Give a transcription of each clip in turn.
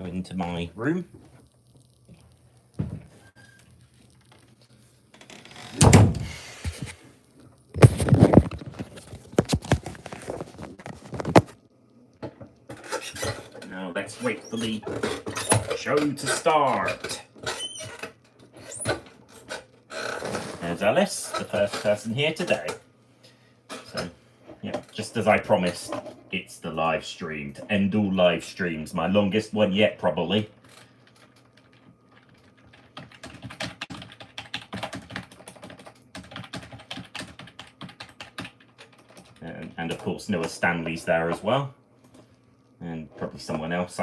into my room. Now let's wait for the show to start. There's Ellis, the first person here today. So, yeah, just as I promised, it's the live stream to end all live streams. My longest one yet, probably. And of course, Noah Stanley's there as well. And probably someone else.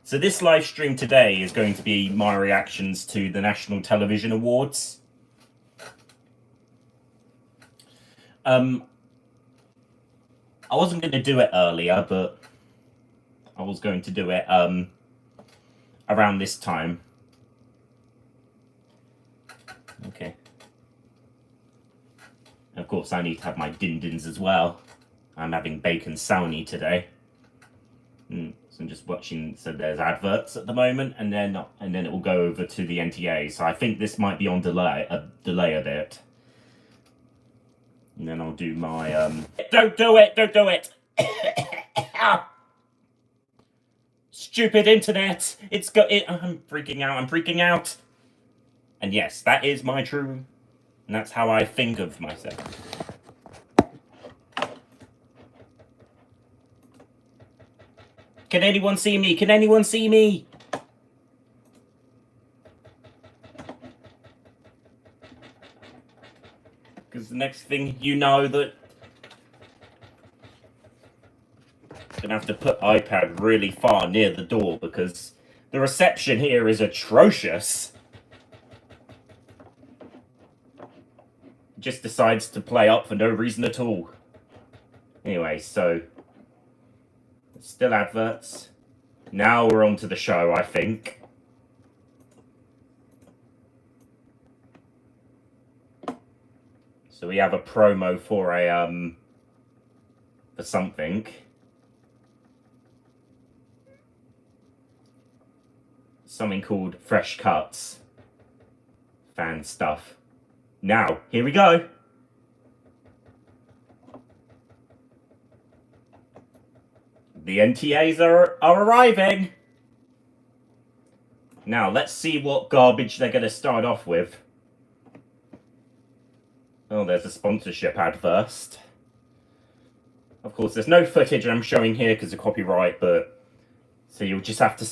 So this live stream today is going to be my reactions to the National Television Awards. I wasn't going to do it earlier, but I was going to do it around this time. Okay. Of course, I need to have my din-dins as well. I'm having bacon sauni today. So I'm just watching. So there's adverts at the moment, and then it will go over to the NTA. So I think this might be on delay a bit. And then I'll do my Don't do it! Don't do it! Stupid internet! I'm freaking out. I'm freaking out. And yes, that is my true. And that's how I think of myself. Can anyone see me? Can anyone see me? Because the next thing you know that I'm gonna have to put iPad really far near the door because the reception here is atrocious. Just decides to play up for no reason at all. Anyway, so still adverts. Now we're on to the show, I think. So we have a promo for for something. Something called Fresh Cuts. Fan stuff. Now, here we go. The NTAs are arriving. Now, let's see what garbage they're going to start off with. Oh, there's a sponsorship ad first. Of course, there's no footage I'm showing here because of copyright, but so you'll just have to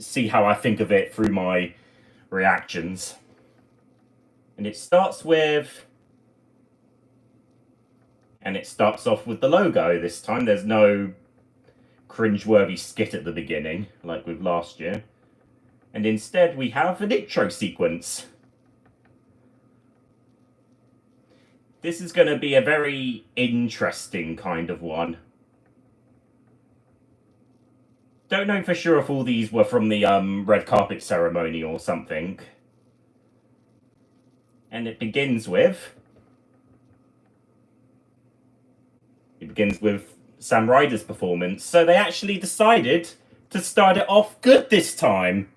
see how I think of it through my reactions. And it starts with... And it starts off with the logo this time. There's no cringeworthy skit at the beginning, like with last year. And instead we have an intro sequence. This is going to be a very interesting kind of one. Don't know for sure if all these were from the red carpet ceremony or something. And it begins with Sam Ryder's performance. So they actually decided to start it off good this time.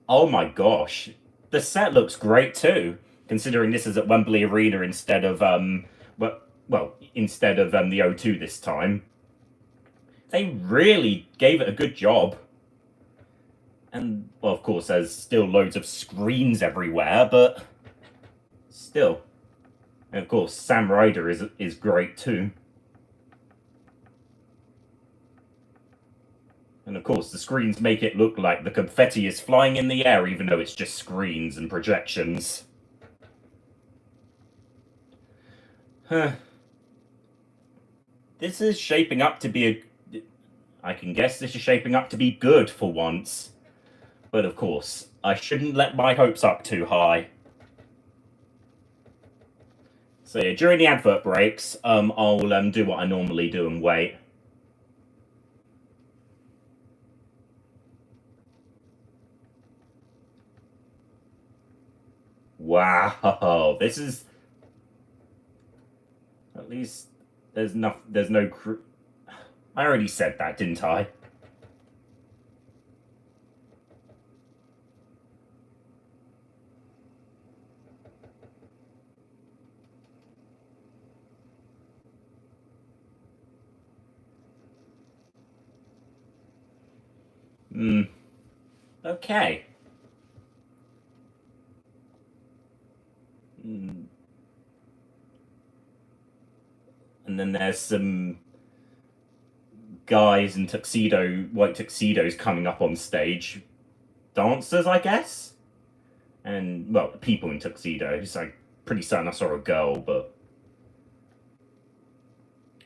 Oh my gosh. The set looks great too, considering this is at Wembley Arena instead of instead of the O2 this time. They really gave it a good job. And well, of course, there's still loads of screens everywhere, but still. And of course, Sam Ryder is great too. And of course, the screens make it look like the confetti is flying in the air, even though it's just screens and projections. Huh. This is shaping up to be I can guess this is shaping up to be good for once. But of course, I shouldn't let my hopes up too high. So yeah, during the advert breaks, I'll do what I normally do and wait. Wow, this is... At least there's no... I already said that, didn't I? Okay. And then there's some guys in white tuxedos coming up on stage. Dancers, I guess? And, well, people in tuxedos. I'm pretty certain I saw a girl, but...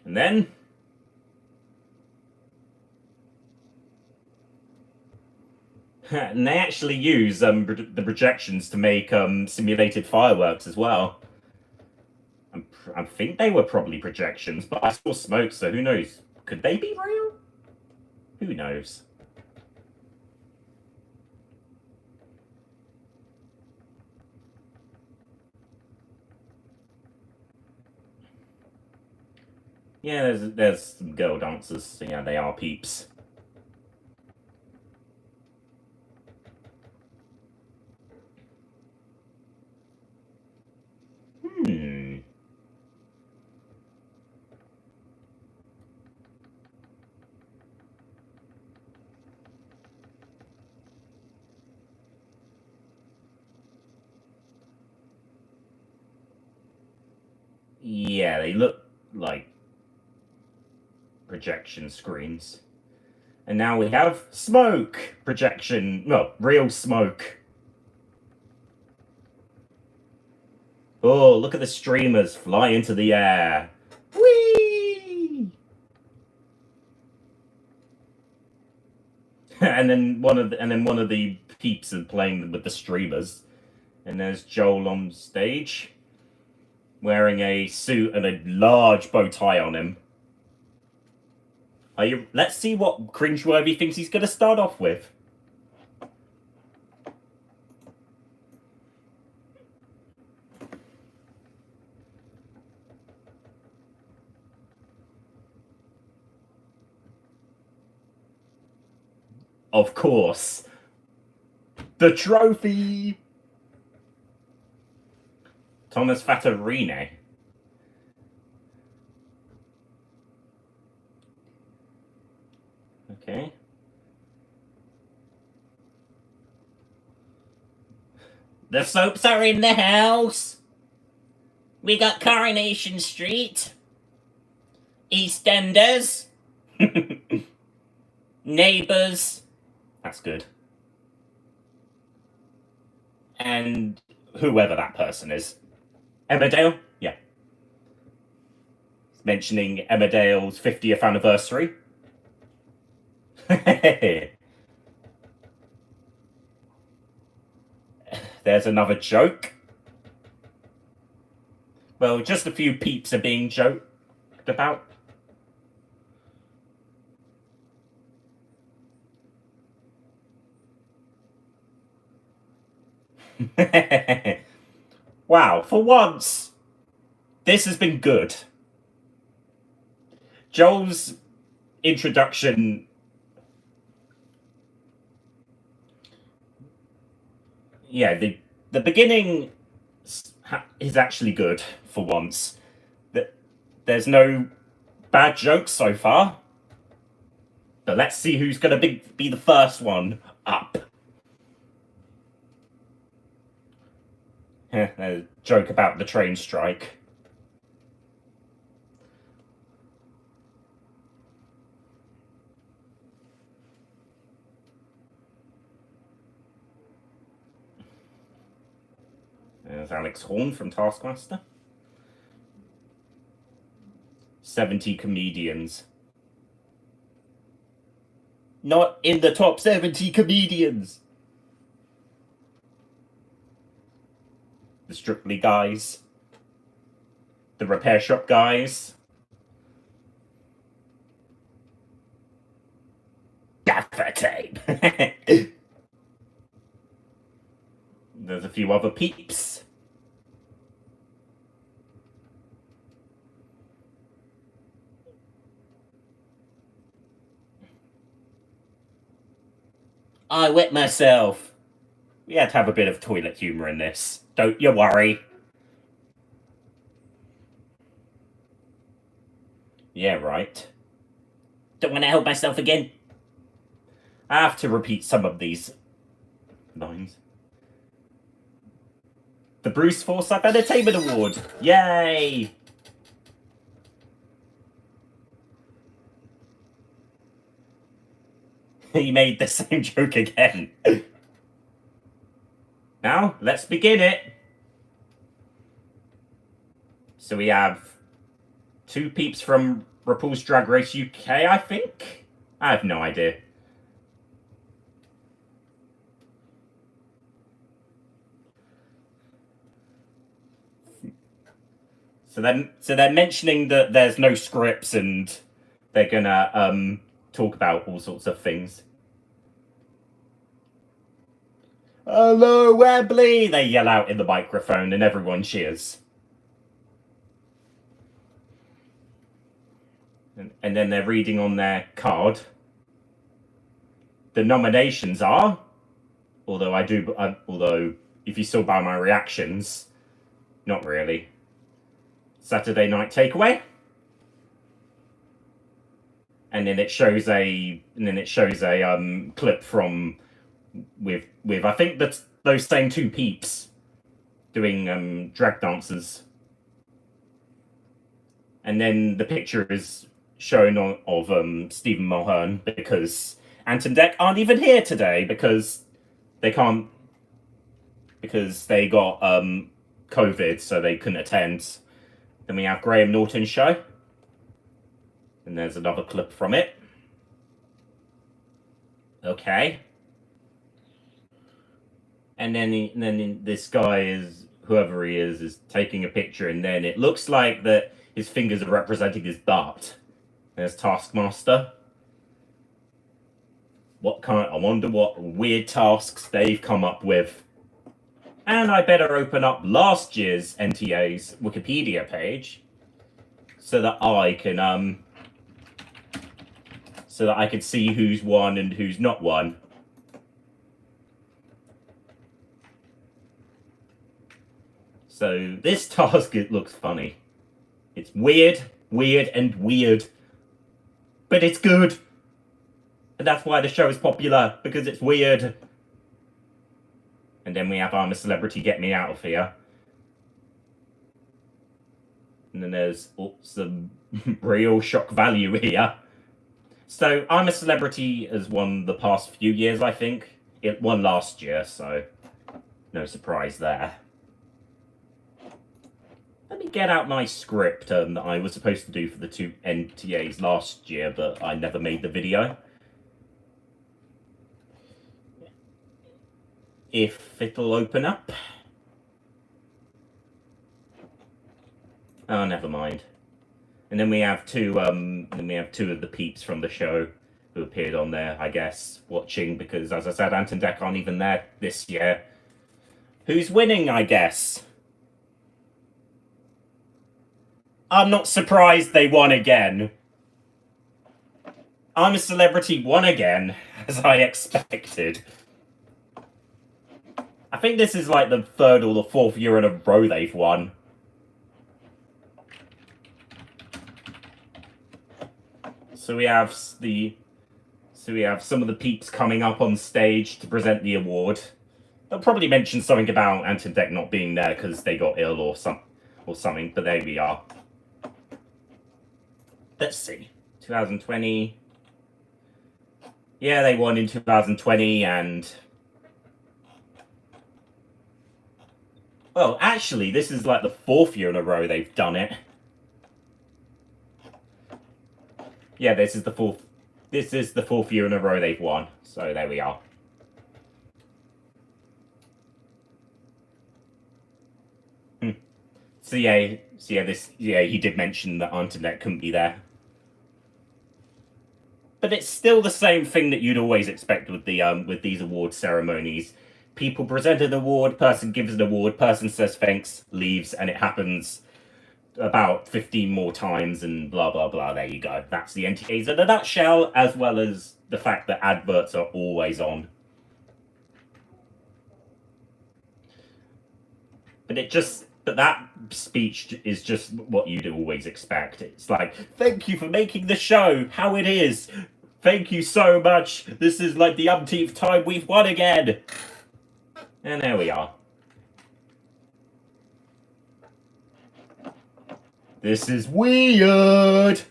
And then... and they actually use the projections to make simulated fireworks as well. I think they were probably projections, but I saw smoke, so who knows? Could they be real? Who knows? Yeah, there's some girl dancers. So yeah, they are peeps. Yeah, they look like projection screens. And now we have smoke projection. No, real smoke. Oh, look at the streamers fly into the air. Whee! and then one of the peeps are playing with the streamers. And there's Joel on stage, wearing a suit and a large bow tie on him. Let's see what cringeworthy thinks he's going to start off with. Of course. The trophy! Thomas Fattorine. Okay. The soaps are in the house. We got Coronation Street. Eastenders. Neighbours. That's good. And whoever that person is. Emmerdale? Yeah. Mentioning Emmerdale's 50th anniversary. There's another joke. Well, just a few peeps are being joked about. Wow, for once, this has been good. Joel's introduction... Yeah, the beginning is actually good, for once. There's no bad jokes so far. But let's see who's going to be the first one up. A joke about the train strike. There's Alex Horn from Taskmaster. 70 comedians. Not in the top 70 comedians. The Strictly guys. The repair shop guys. Gaffer tape. There's a few other peeps. I wet myself. We had to have a bit of toilet humour in this. Don't you worry. Yeah, right. Don't want to help myself again. I have to repeat some of these lines. The Bruce Forsyth Entertainment Award. Yay! He made the same joke again. Now, let's begin it. So we have 2 peeps from RuPaul's Drag Race UK, I think? I have no idea. So they're mentioning that there's no scripts and they're gonna talk about all sorts of things. Hello, Webley! They yell out in the microphone and everyone cheers. And then they're reading on their card. The nominations are, although if you saw by my reactions, not really. Saturday Night Takeaway. And then it shows a clip from with I think that's those same 2 peeps doing drag dances. And then the picture is shown of Stephen Mulhern because Ant and Dec aren't even here today because they got COVID, so they couldn't attend. Then we have Graham Norton's show. And there's another clip from it. Okay. And then this guy is, whoever he is taking a picture, and then it looks like that his fingers are representing his butt. There's Taskmaster. I wonder what weird tasks they've come up with. And I better open up last year's NTA's Wikipedia page so that I can see who's won and who's not won. So this task, it looks funny. It's weird, and weird. But it's good. And that's why the show is popular, because it's weird. And then we have I'm a Celebrity, Get Me Out of Here. And then there's some real shock value here. So I'm a Celebrity has won the past few years, I think. It won last year, so no surprise there. Let me get out my script that I was supposed to do for the 2 NTAs last year, but I never made the video. If it'll open up. Oh, never mind. And then we have two of the peeps from the show who appeared on there, I guess, watching, because as I said, Ant and Dec aren't even there this year. Who's winning, I guess? I'm not surprised they won again. I'm a Celebrity won again, as I expected. I think this is like the 3rd or the 4th year in a row they've won. So we have some of the peeps coming up on stage to present the award. They'll probably mention something about Ant and Dec not being there because they got ill or something, but there we are. Let's see. 2020. Yeah, they won in 2020 and... Well, actually, this is like the 4th year in a row they've done it. Yeah, this is the 4th year in a row they've won. So there we are. So he did mention that Ant and Dec couldn't be there. But it's still the same thing that you'd always expect with these award ceremonies. People present an award, person gives an award, person says thanks, leaves, and it happens about 15 more times and blah, blah, blah. There you go. That's the NTAs in a nutshell, as well as the fact that adverts are always on. But that speech is just what you'd always expect. It's like, thank you for making the show how it is. Thank you so much. This is like the umpteenth time we've won again. And there we are. This is weird.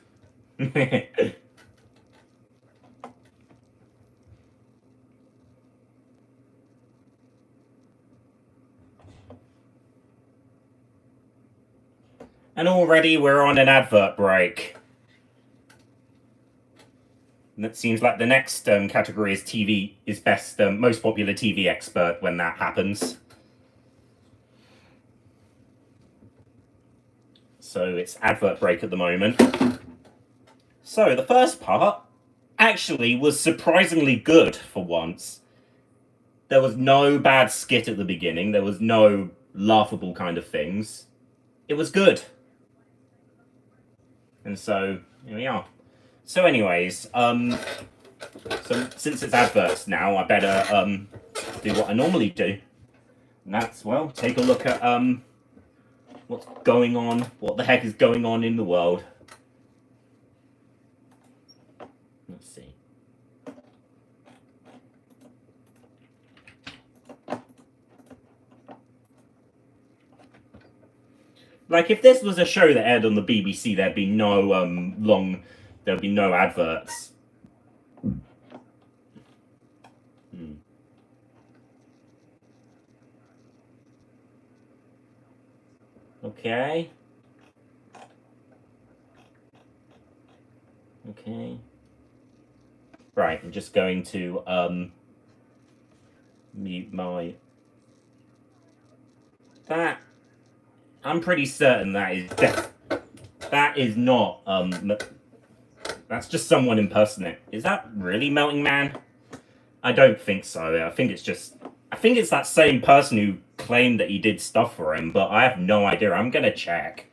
And already we're on an advert break. And it seems like the next category is TV is best, most popular TV expert when that happens. So it's advert break at the moment. So the first part actually was surprisingly good for once. There was no bad skit at the beginning. There was no laughable kind of things. It was good. And so, here we are. So anyways, so since it's adverts now, I better do what I normally do. And that's, well, take a look at what's going on, what the heck is going on in the world. Let's see. Like, if this was a show that aired on the BBC, there'd be no there'd be no adverts. Okay. Okay. Right, I'm just going to mute my... That... I'm pretty certain that is that is not that's just someone impersonating. Is that really Melting Man? I don't think so. I think it's that same person who claimed that he did stuff for him, but I have no idea. I'm gonna check.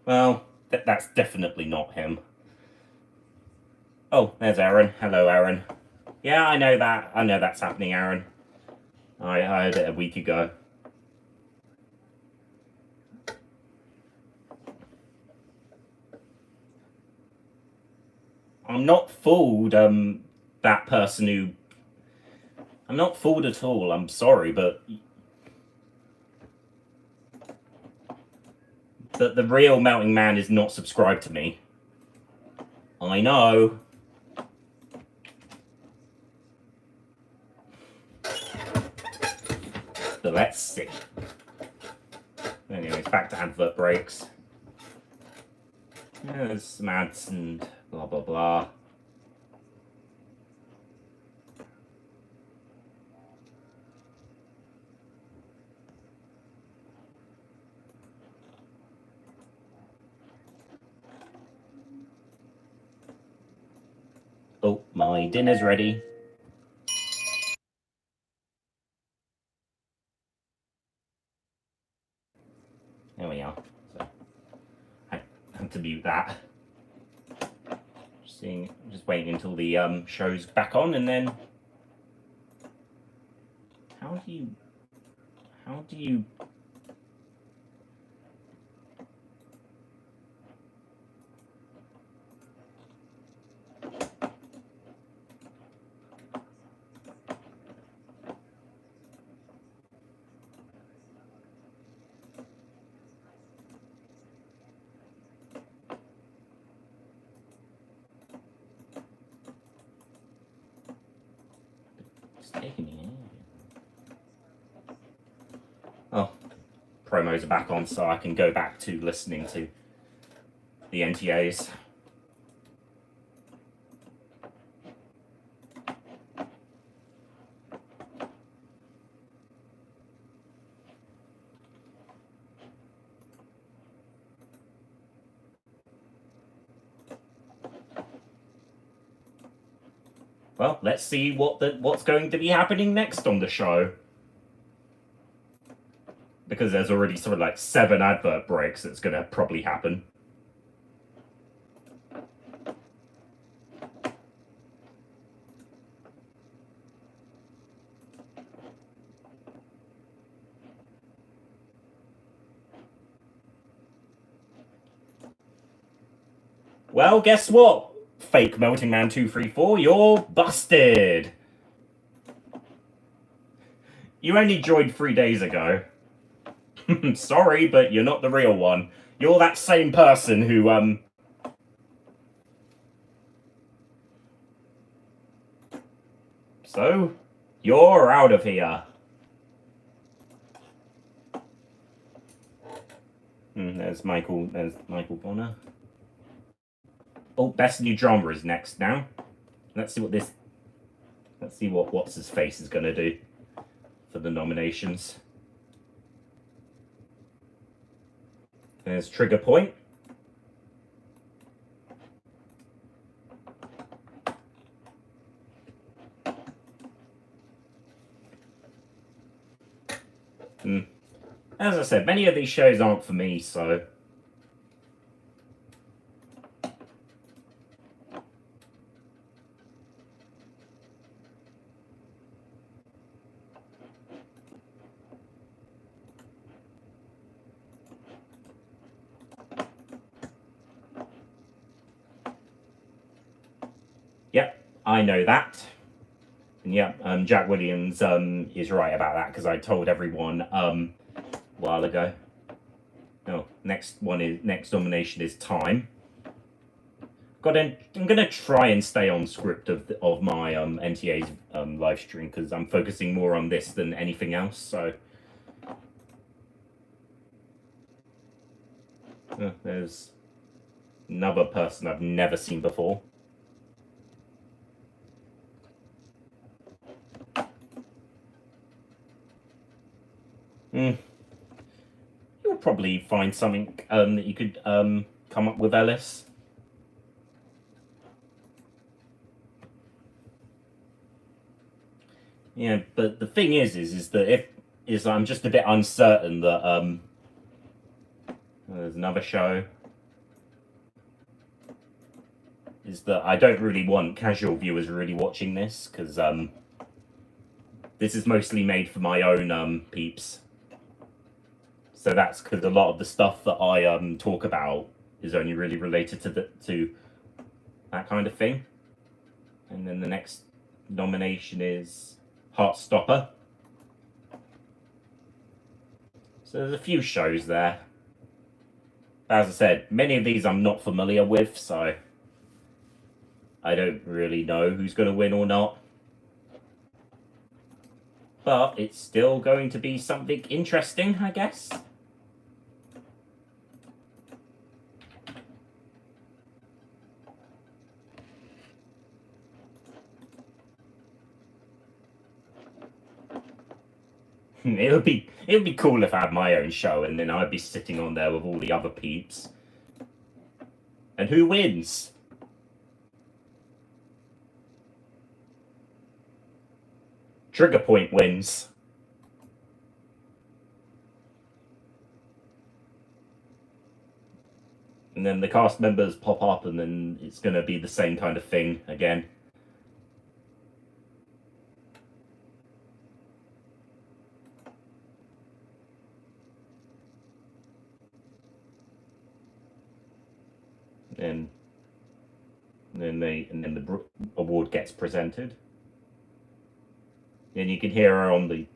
Well, that's definitely not him. Oh, there's Aaron. Hello, Aaron. Yeah, I know that. I know that's happening, Aaron. I heard it a week ago. I'm not fooled, that person who... I'm not fooled at all, I'm sorry, but the real Melting Man is not subscribed to me. I know. But let's see. Anyways, back to advert breaks. There's some ads and blah blah blah. Oh, my dinner's ready. There we are. So, I had to mute that. Just waiting until the show's back on, and then how do you taking me in. Oh, promos are back on, so I can go back to listening to the NTAs. Well, let's see what's going to be happening next on the show. Because there's already sort of like 7 advert breaks that's going to probably happen. Well, guess what? Fake Melting Man 234, you're busted. You only joined 3 days ago. Sorry, but you're not the real one. You're that same person who, So, you're out of here. There's Michael Bonner. Oh, Best New Drama is next now. Let's see what What's His Face is gonna do for the nominations. There's Trigger Point. As I said, many of these shows aren't for me, so... Yep, I know that. And yeah, Jack Williams is right about that, because I told everyone a while ago. No, next nomination is Time. I'm gonna try and stay on script of my NTA's live stream, because I'm focusing more on this than anything else. So there's another person I've never seen before. You'll probably find something that you could come up with, Ellis. Yeah, but the thing is that I'm just a bit uncertain that there's another show. Is that I don't really want casual viewers really watching this, because this is mostly made for my own peeps. So that's because a lot of the stuff that I talk about is only really related to that kind of thing. And then the next nomination is Heartstopper. So there's a few shows there. As I said, many of these I'm not familiar with, so I don't really know who's going to win or not. But it's still going to be something interesting, I guess. It would be cool if I had my own show and then I'd be sitting on there with all the other peeps. And who wins? Trigger Point wins. And then the cast members pop up and then it's going to be the same kind of thing again. And then the award gets presented. And you can hear her on the...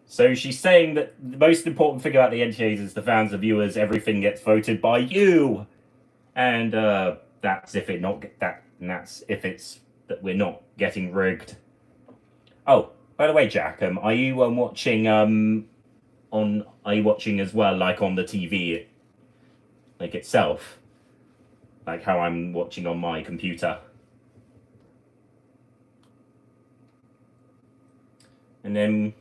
So she's saying that the most important thing about the NTAs is the fans, the viewers, everything gets voted by you. And that's if it's that we're not getting rigged. Oh, by the way, Jack, are you watching are you watching as well, like on the TV, like itself, like how I'm watching on my computer? And then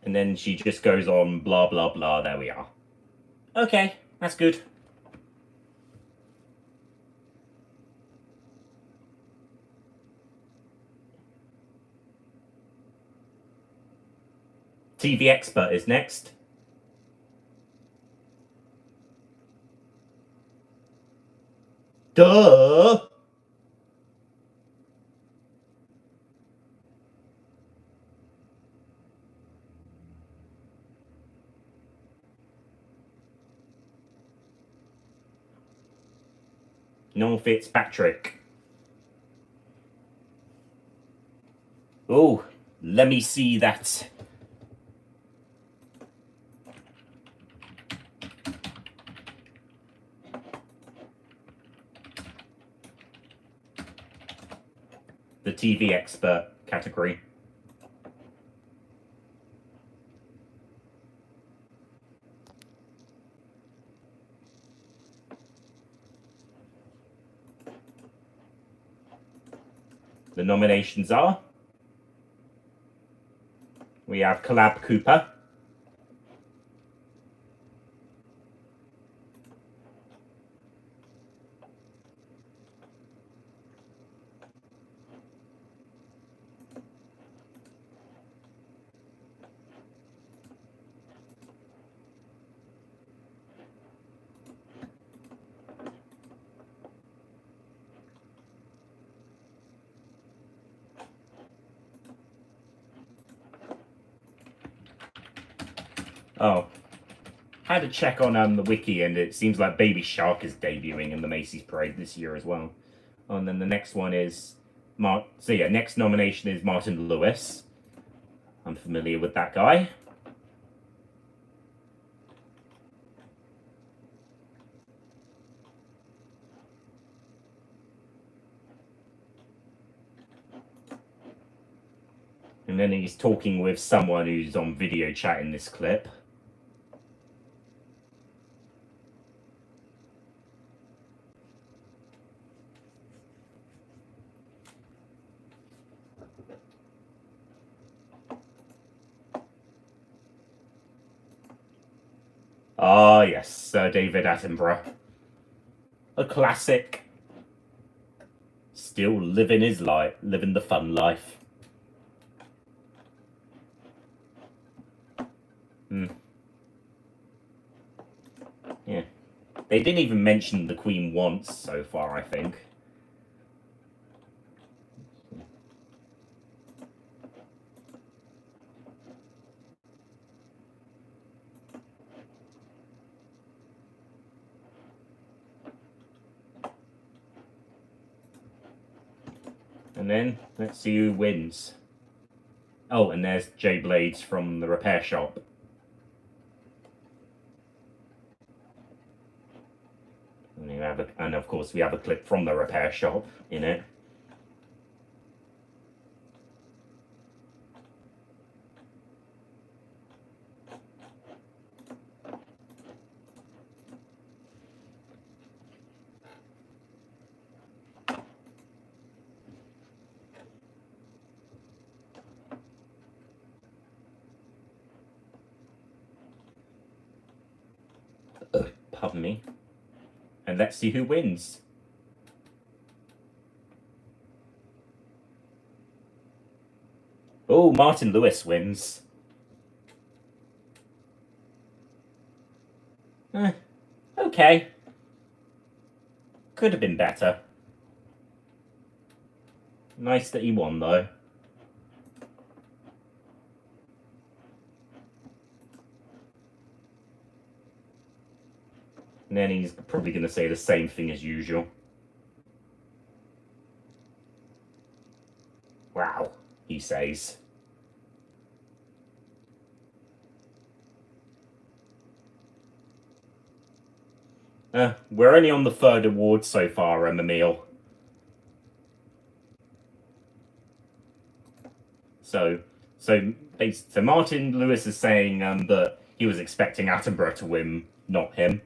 And then she just goes on, blah, blah, blah. There we are. Okay, that's good. TV Expert is next. Duh! Noel Fitzpatrick. Oh, let me see that. The TV Expert category. The nominations are... we have Collab Cooper. Oh, had to check on the wiki, and it seems like Baby Shark is debuting in the Macy's Parade this year as well. Oh, and then the next one is next nomination is Martin Lewis. I'm familiar with that guy. And then he's talking with someone who's on video chat in this clip. Ah, yes, Sir David Attenborough. A classic. Still living his life, living the fun life. Yeah. They didn't even mention the Queen once so far, I think. And then, let's see who wins. Oh, and there's Jay Blades from the repair shop. And of course, we have a clip from the repair shop in it. Pardon me. And let's see who wins. Oh, Martin Lewis wins. Okay. Could have been better. Nice that he won, though. And then he's probably going to say the same thing as usual. Wow, he says. We're only on the third award so far, Emil. So Martin Lewis is saying that he was expecting Attenborough to win, not him.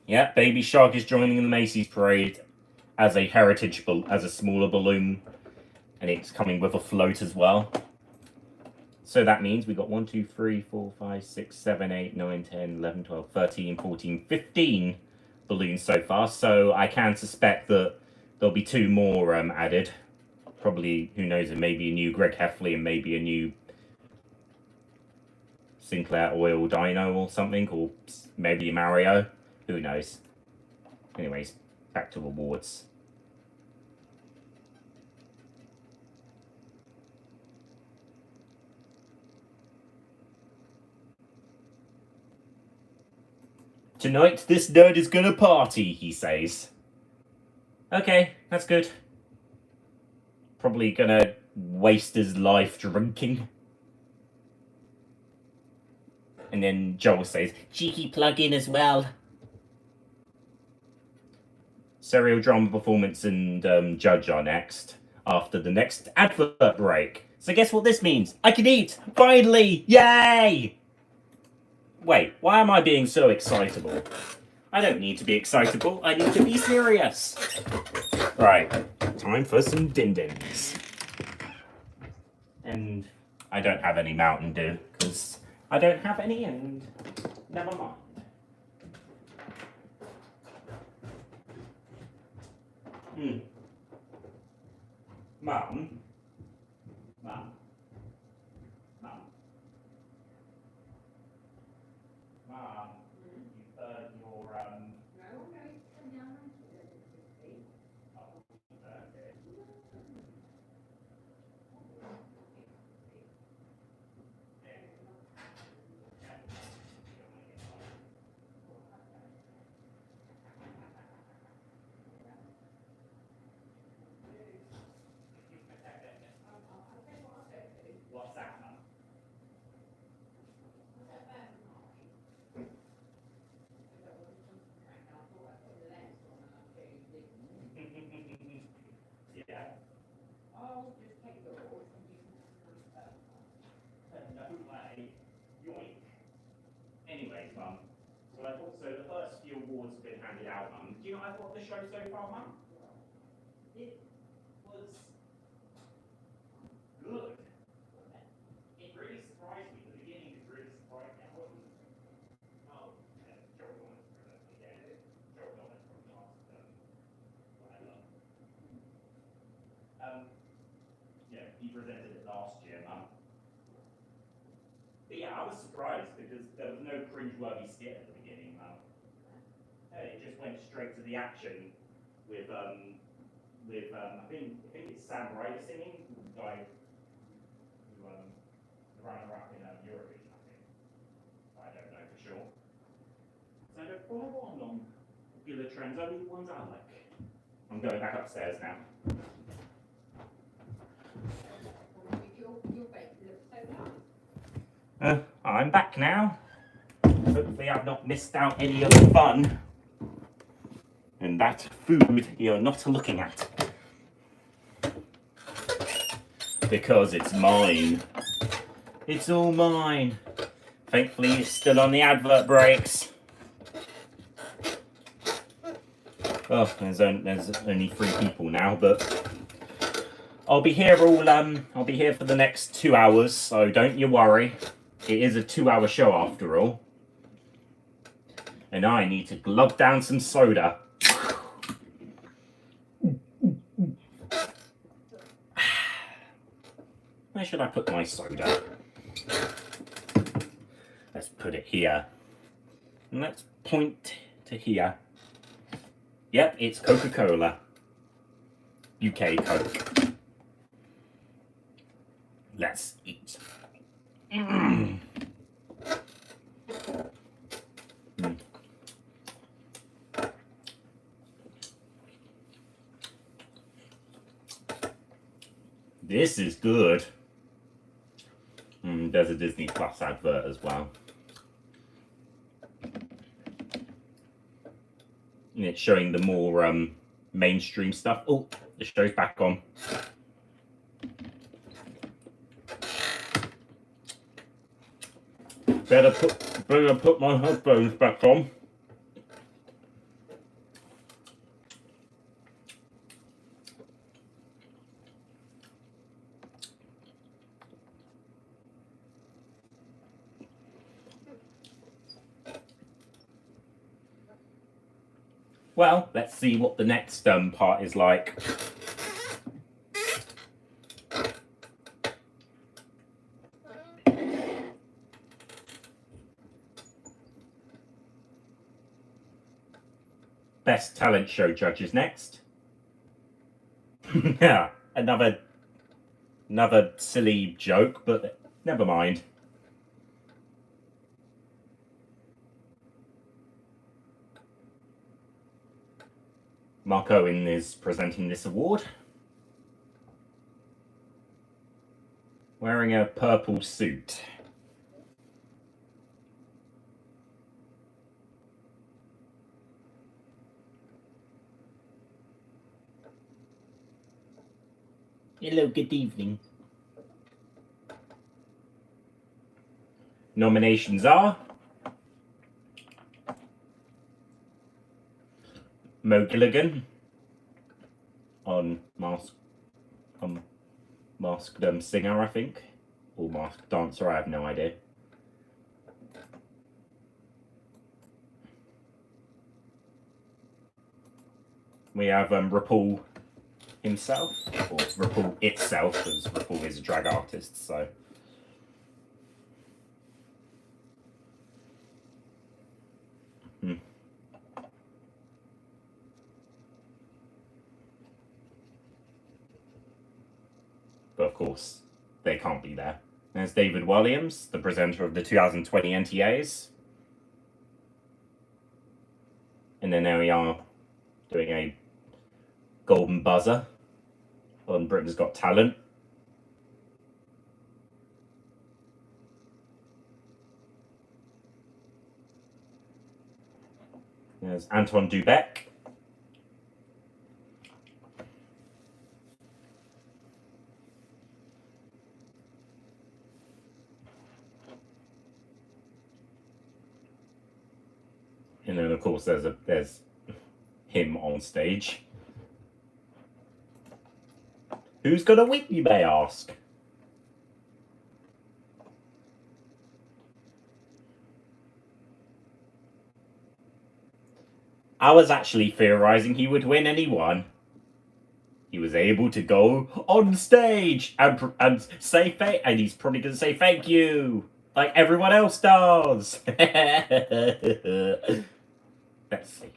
Yeah, Baby Shark is joining in the Macy's Parade as a heritage, as a smaller balloon, and it's coming with a float as well. So that means we got 1, 2, 3, 4, 5, 6, 7, 8, 9, 10, 11, 12, 13, 14, 15 balloons so far. So I can suspect that there'll be 2 more added. Probably, who knows, maybe a new Greg Heffley and maybe a new Sinclair Oil Dino or something, or maybe Mario. Who knows? Anyways, back to rewards. Tonight, this nerd is gonna party, he says. Okay, that's good. Probably gonna waste his life drinking. And then Joel says, cheeky plug-in as well. Serial drama performance and judge are next, after the next advert break. So guess what this means? I can eat! Finally! Yay! Wait, why am I being so excitable? I don't need to be excitable, I need to be serious. Right, time for some din-dins. And I don't have any Mountain Dew, because I don't have any, and never mind. Mum? Mum? Mum? Mum, you've heard your, No, it's come down. What's that, Mum? Yeah. I'll just take yours and you can no way. Yoink. Anyways, Mum. So I thought, so the first few awards have been handed out, Mum. Do you know what I thought of the show so far, Mum? It was good. It really surprised me. The beginning is really surprised me. I wasn't. Oh, Joe Norton presented again. Joe Norton from last whatever. Yeah, he presented it last year, Mum. But yeah, I was surprised because there was no cringe-worthy skit at the beginning, Mum. It just went straight to the action with I think it's Sam Ryder singing, the guy who the runner-up in Eurovision, I think. I don't know for sure. So I don't follow on popular trends, only the ones I like. I'm going back upstairs now. I'm back now. Hopefully I've not missed out any of the fun. And that food you're not looking at. Because it's mine. It's all mine. Thankfully it's still on the advert breaks. Oh, there's only 3 people now, but I'll be here I'll be here for the next 2 hours, so don't you worry. It is a 2-hour show after all. And I need to glug down some soda. Where should I put my soda? Let's put it here. And let's point to here. Yep, it's Coca-Cola. UK Coke. Let's eat. This is good. There's a Disney Plus advert as well. And it's showing the more mainstream stuff. Oh, the show's back on. Better put my headphones back on. Well, let's see what the next part is like. Best talent show judges next. Yeah, another silly joke, but never mind. Mark Owen is presenting this award. Wearing a purple suit. Hello, good evening. Nominations are Mo Gilligan on Masked Singer, I think, or Masked Dancer, I have no idea. We have RuPaul himself, or RuPaul itself, because RuPaul is a drag artist, so. But of course, they can't be there. There's David Williams, the presenter of the 2020 NTAs. And then there we are doing a golden buzzer on Britain's Got Talent. There's Anton Dubek. And then of course there's him on stage. Who's gonna win, you may ask? I was actually theorizing he would win and he won. He was able to go on stage and say and he's probably gonna say thank you, like everyone else does. Let's see.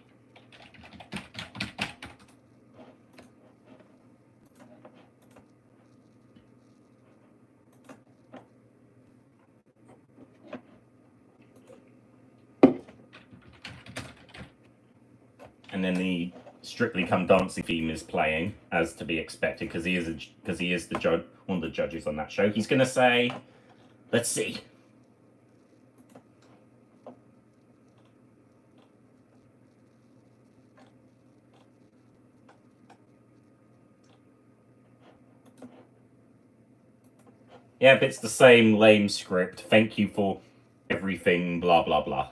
And then the Strictly Come Dancing theme is playing, as to be expected, because he is the judge, one of the judges on that show. He's gonna say, "Let's see." Yep, it's the same lame script. Thank you for everything, blah blah blah.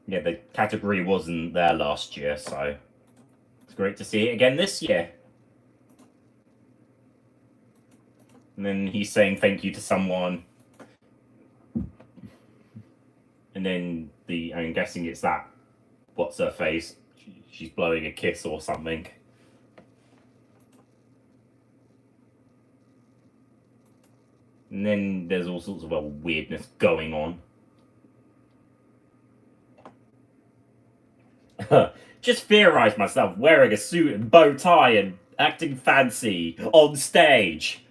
Yeah, the category wasn't there last year, so it's great to see it again this year. And then he's saying thank you to someone. And then I'm guessing it's that, what's her face? She's blowing a kiss or something. And then there's all sorts of weirdness going on. Just theorize myself wearing a suit and bow tie and acting fancy on stage.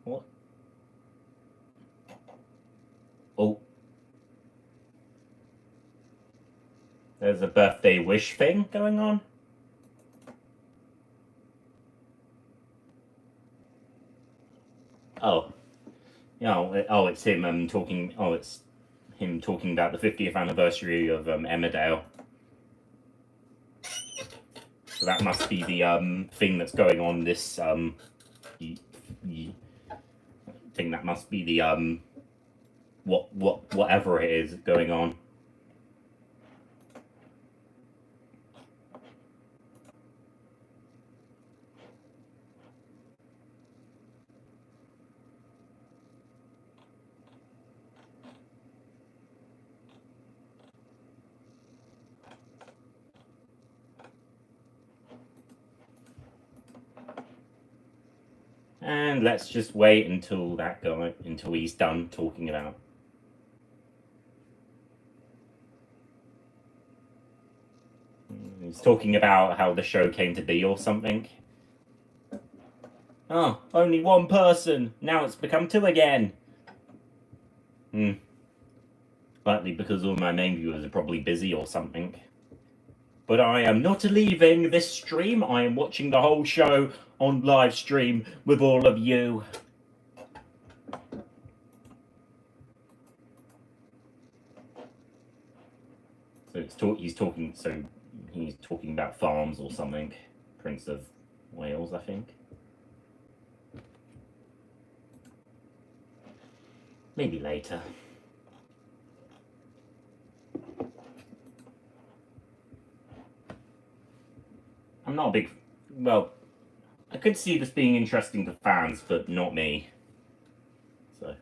What? Oh. There's a birthday wish thing going on. Oh. Yeah, oh, it's him talking. Oh, it's him talking about the 50th anniversary of Emmerdale. So that must be the thing that's going on this thing. That must be the whatever it is going on. And let's just wait until until he's done talking about. He's talking about how the show came to be or something. Oh, only one person. Now it's become two again. Likely because all my main viewers are probably busy or something. But I am not leaving this stream. I am watching the whole show on live stream with all of you. So he's talking about farms or something. Prince of Wales, I think. Maybe later. I'm not a big... Well, I could see this being interesting to fans, but not me. So...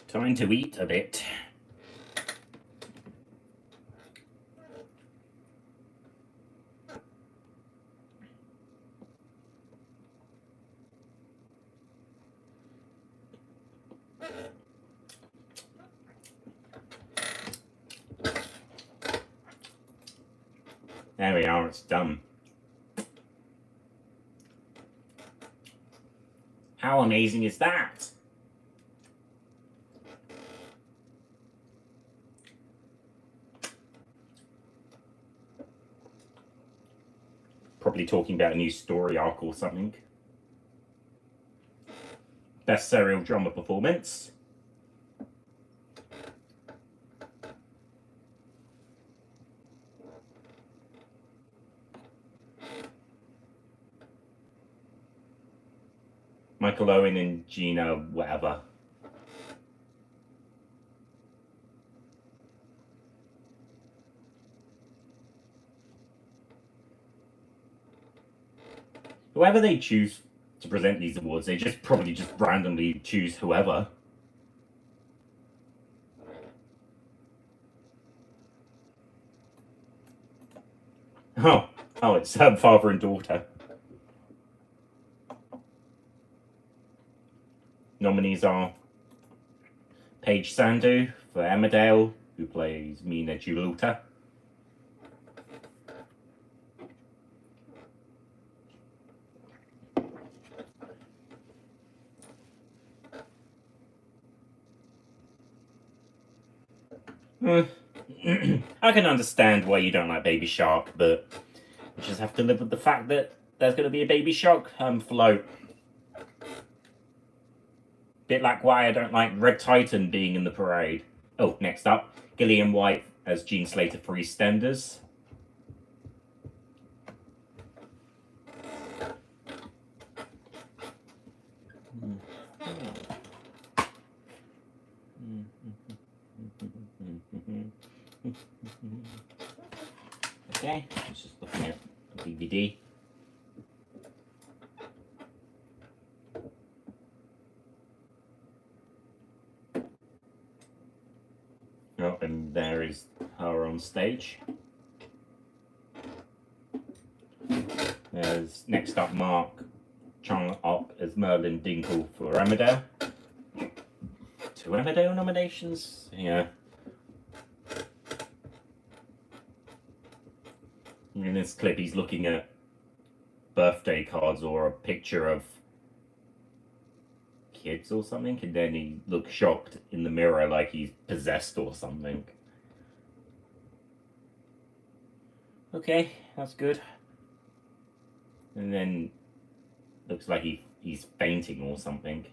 Time to eat a bit. There we are, it's done. How amazing is that? Probably talking about a new story arc or something. Best serial drama performance. Michael Owen and Gina, whatever. Whoever they choose to present these awards, they probably just randomly choose whoever. Oh, it's father and daughter. Nominees are Paige Sandu for Emmerdale, who plays Mina Giuluta. I can understand why you don't like Baby Shark, but you just have to live with the fact that there's going to be a Baby Shark float. Bit like why I don't like Red Titan being in the parade. Oh, next up, Gillian White as Jean Slater for EastEnders. Okay, let's just looking at the DVD. Oh, and there is her on stage. There's next up Mark Chung-ok as Merlin Dinkle for Emmerdale. 2 Emmerdale nominations? Yeah. In this clip, he's looking at birthday cards or a picture of kids or something, and then he looks shocked in the mirror like he's possessed or something. Okay, that's good. And then looks like he's fainting or something.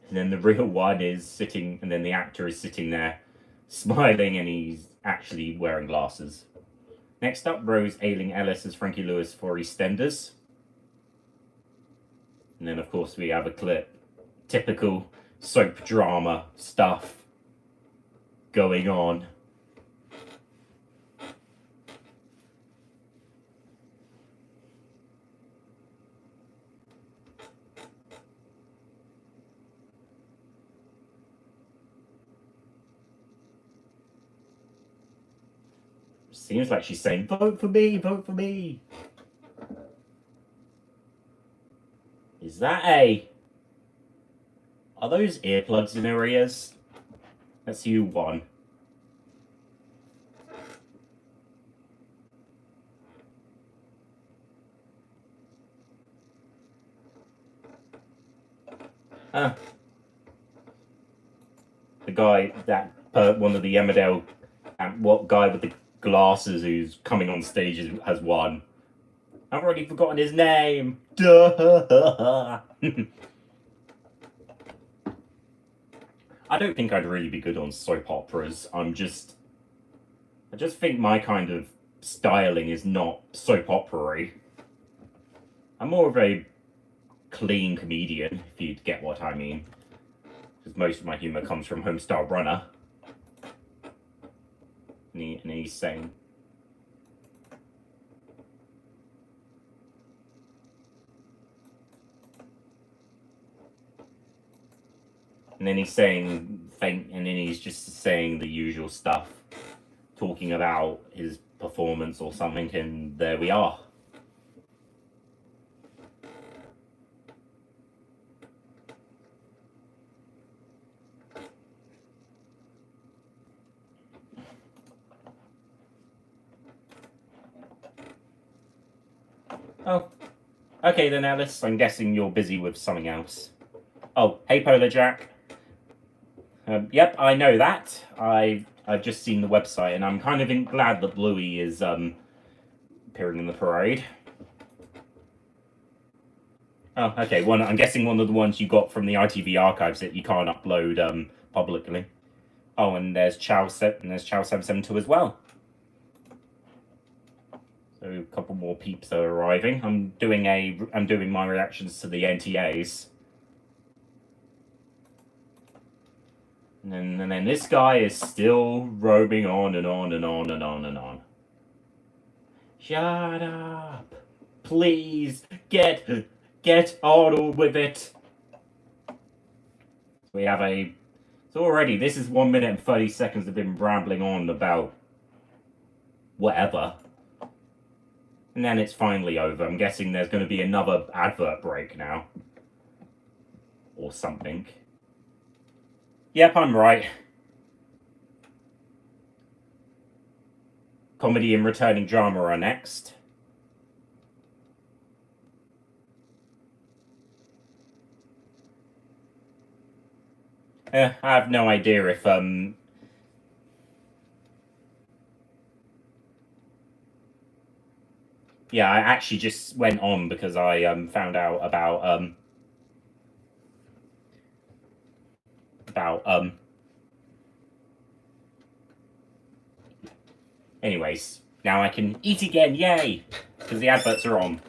And then the real one is sitting, and then the actor is sitting there smiling, and he's actually wearing glasses. Next up, Rose Ailing Ellis as Frankie Lewis for EastEnders. And then, of course, we have a clip. Typical soap drama stuff going on. Seems like she's saying, vote for me, vote for me. Is that a... Are those earplugs in her ears? Let's see who won. The guy, one of the Emmerdale, what guy with the glasses who's coming on stage has won. I've already forgotten his name. Duh. I don't think I'd really be good on soap operas. I just think my kind of styling is not soap opera-y. I'm more of a clean comedian, if you'd get what I mean. Because most of my humour comes from Homestar Runner. And he's saying... And then he's saying, and then he's just saying the usual stuff, talking about his performance or something, and there we are. Oh, okay then, Ellis. I'm guessing you're busy with something else. Oh, hey, Polar Jack. Yep, I know that. I've just seen the website, and I'm kind of glad that Bluey is appearing in the parade. Oh, okay. I'm guessing one of the ones you got from the ITV archives that you can't upload publicly. Oh, and there's Chow 772 as well. So a couple more peeps are arriving. I'm doing my reactions to the NTAs. And then this guy is still roaming on and on and on and on and on. Shut up! Please get on with it. We have so already this is 1 minute and 30 seconds of him rambling on about whatever. And then it's finally over. I'm guessing there's going to be another advert break now. Or something. Yep, I'm right. Comedy and returning drama are next. I have no idea if yeah, I actually just went on because I found out about anyways, now I can eat again, yay! Because the adverts are on.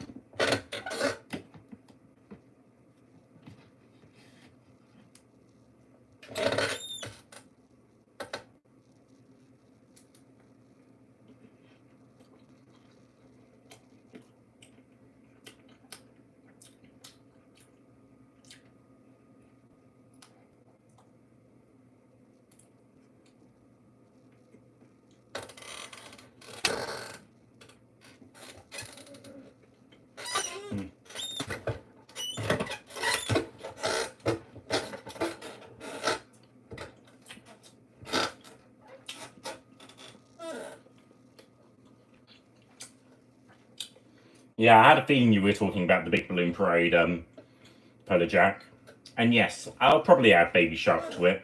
Yeah, I had a feeling you were talking about the Big Balloon Parade, Polar Jack. And yes, I'll probably add Baby Shark to it.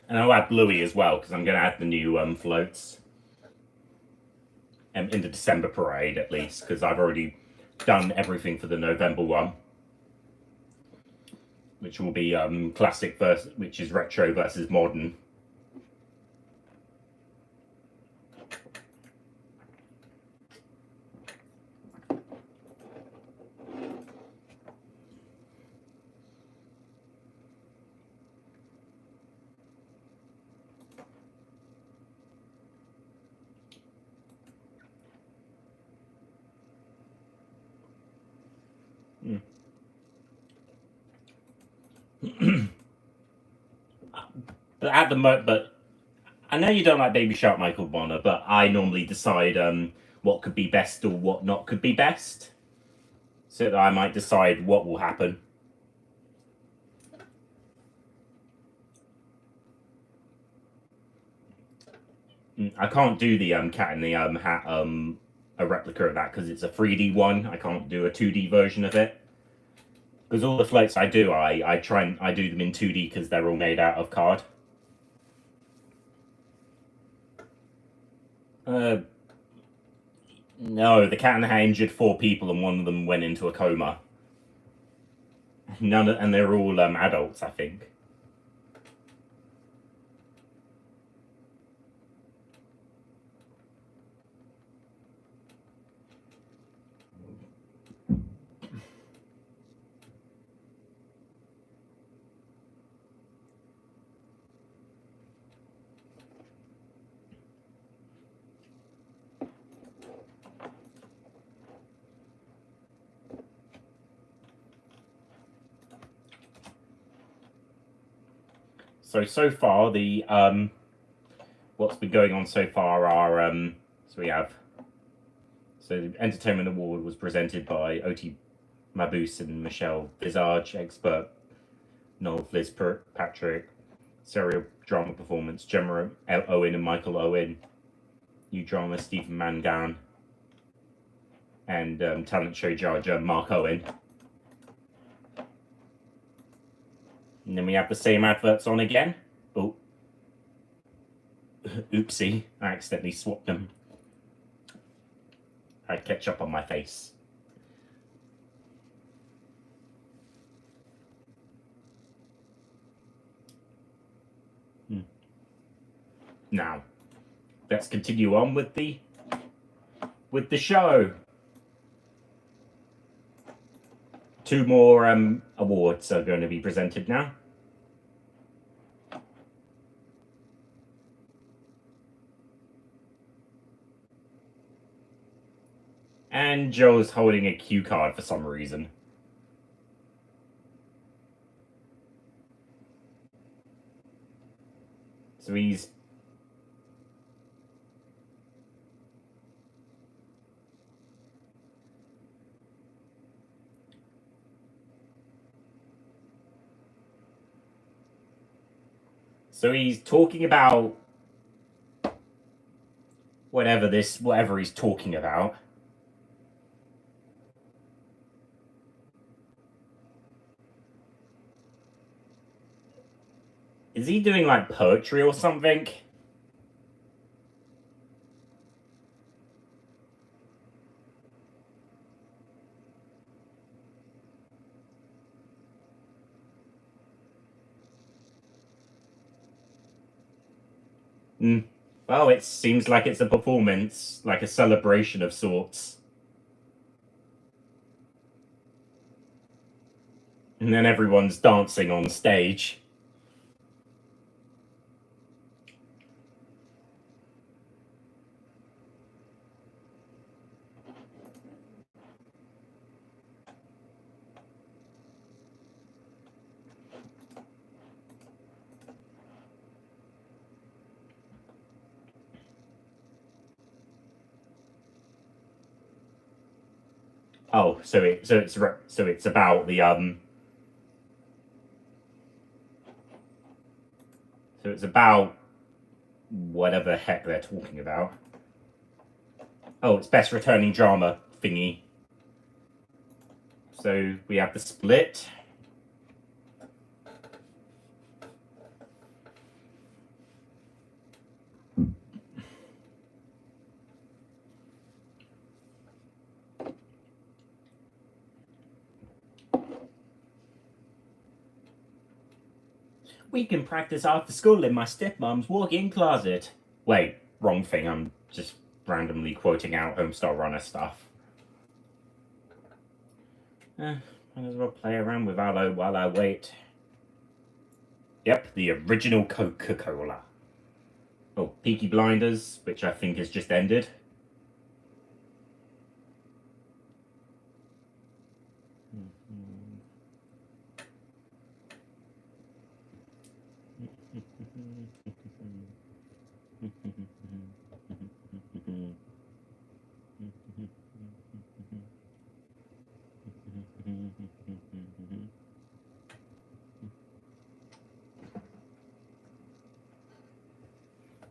And I'll add Bluey as well, because I'm going to add the new floats. in the December parade at least, because I've already done everything for the November one, which will be classic versus, which is retro versus modern. But I know you don't like Baby Shark, Michael Bonner, but I normally decide what could be best or what not could be best, so that I might decide what will happen. I can't do the Cat in the Hat a replica of that because it's a 3D one. I can't do a 2D version of it. Because all the floats I do, I try and I do them in 2D because they're all made out of card. No, the Cat in the Hat injured 4 people and one of them went into a coma. And they're all adults, I think. So far the what's been going on so far are the Entertainment Award was presented by Oti Mabuse and Michelle Visage, expert Noel Patrick, serial drama performance Gemma Owen and Michael Owen, new drama Stephen Mangan, and talent show judge Mark Owen. And then we have the same adverts on again. Oh, oopsie, I accidentally swapped them. I had ketchup on my face. Now, let's continue on with the show. 2 more awards are going to be presented now. And Joe's holding a cue card for some reason. So he's talking about whatever he's talking about. Is he doing like poetry or something? Well, it seems like it's a performance, like a celebration of sorts. And then everyone's dancing on stage. Oh, so it's about the So it's about whatever the heck they're talking about. Oh, it's best returning drama thingy. So we have the split. We can practice after school in my stepmom's walk-in closet. Wait, wrong thing. I'm just randomly quoting out Homestar Runner stuff. Might as well play around with Aloe while I wait. Yep, the original Coca-Cola. Oh, Peaky Blinders, which I think has just ended.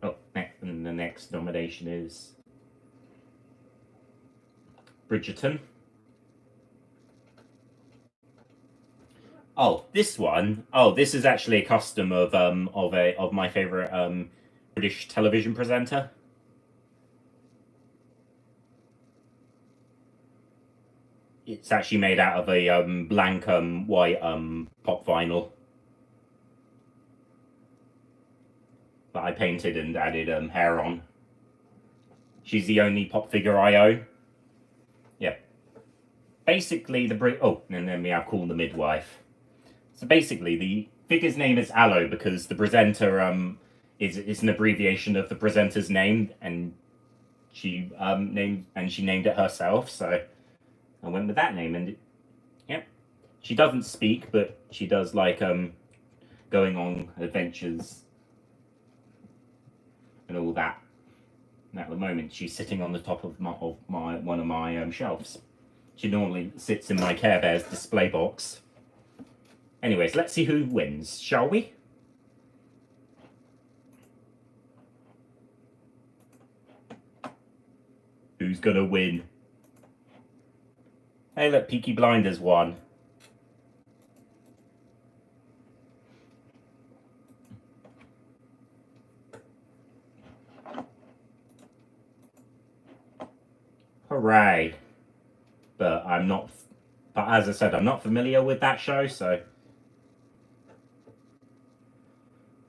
Oh, and the next nomination is Bridgerton. Oh, this one. Oh, this is actually a custom of my favorite British television presenter. It's actually made out of a blank white pop vinyl that I painted and added hair on. She's the only pop figure I own. Yeah. Basically, and then we have Call the Midwife. So basically, the figure's name is Aloe because the presenter is an abbreviation of the presenter's name, and she named it herself. So I went with that name, and yep, she doesn't speak, but she does like going on adventures and all that. And at the moment, she's sitting on the top of one of my shelves. She normally sits in my Care Bears display box. Anyways, let's see who wins, shall we? Who's gonna win? Hey, look, Peaky Blinders won. Hooray. But as I said, I'm not familiar with that show, so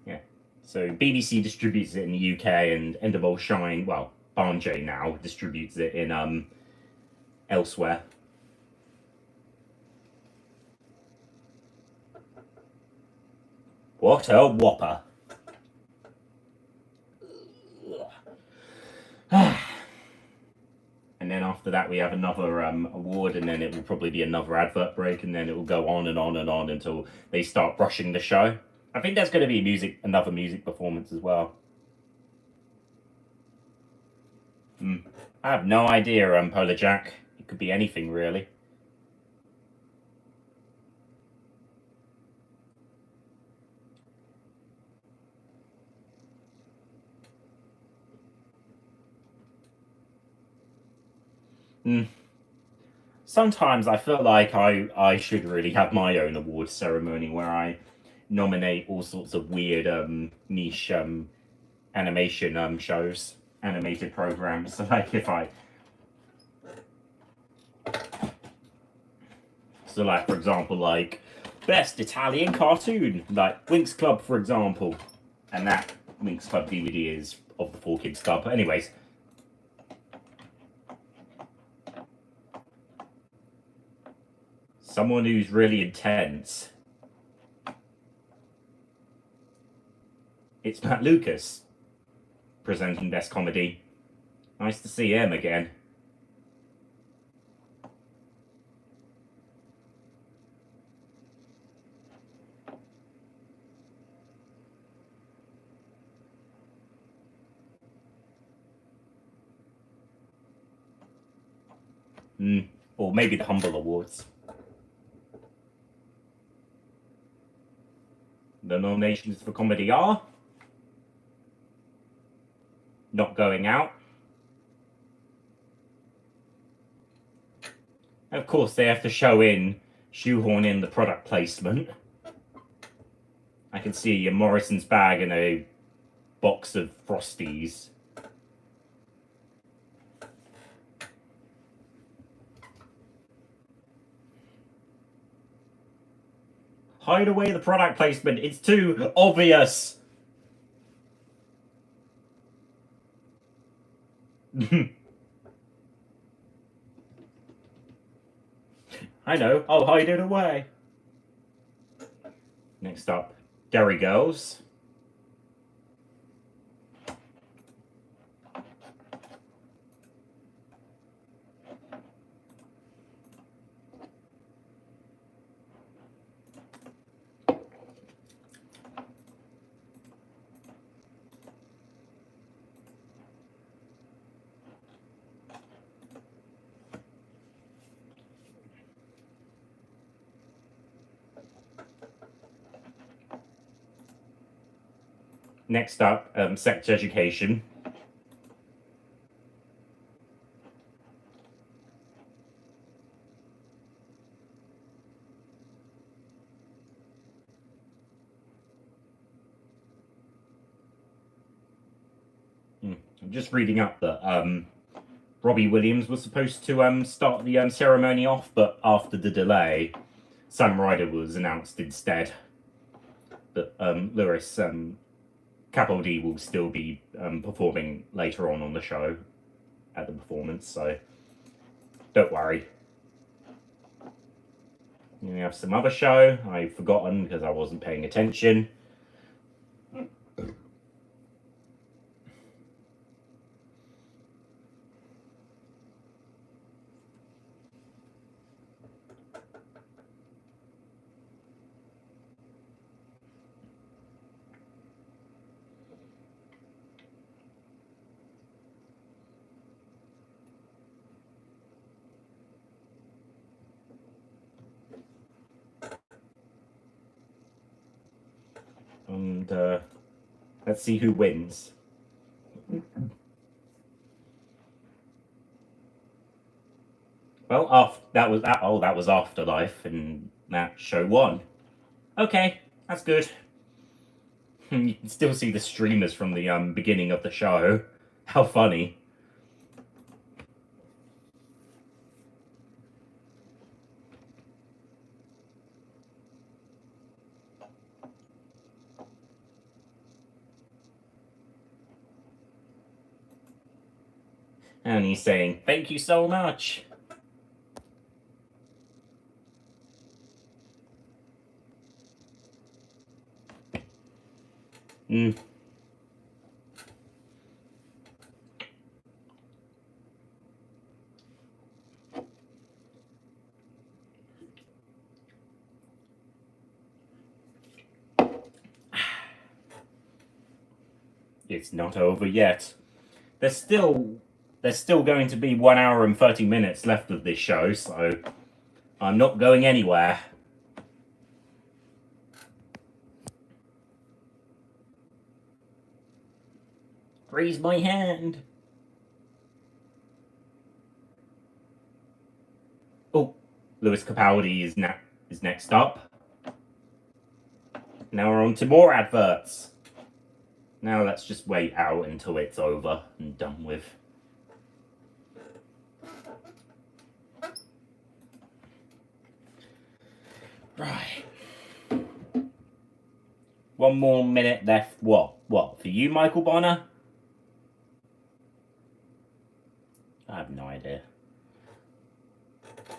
yeah. So BBC distributes it in the UK, and Endemol Shine, well, Barnjay now distributes it in elsewhere. What a whopper. And then after that, we have another award, and then it will probably be another advert break, and then it will go on and on and on until they start brushing the show. I think there's going to be another music performance as well. I have no idea, Polar Jack. It could be anything, really. Sometimes I feel like I should really have my own award ceremony where I nominate all sorts of weird niche animation shows, animated programs. So like for example, like best Italian cartoon, like Winx Club, for example, and that Winx Club DVD is of the 4Kids Club. But anyways. Someone who's really intense. It's Matt Lucas presenting Best Comedy. Nice to see him again. Or maybe the Humble Awards. The nominations for comedy are Not Going Out. Of course, they have to shoehorn in the product placement. I can see a Morrison's bag and a box of Frosties. hide away the product placement. It's too obvious. I know, I'll hide it away. Next up, Derry Girls. Next up, sex education. I'm just reading up that Robbie Williams was supposed to start the ceremony off, but after the delay, Sam Ryder was announced instead. But Lewis Capaldi will still be performing later on the show at the performance, so don't worry. We have some other show I've forgotten because I wasn't paying attention. And let's see who wins. Well, that was Afterlife, and that show won. Okay, that's good. You can still see the streamers from the beginning of the show. How funny. And he's saying, "Thank you so much." It's not over yet. There's still going to be 1 hour and 30 minutes left of this show, so I'm not going anywhere. Raise my hand. Oh, Lewis Capaldi is next up. Now we're on to more adverts. Now let's just wait out until it's over and done with. Right. 1 more minute left. What? For you, Michael Bonner? I have no idea.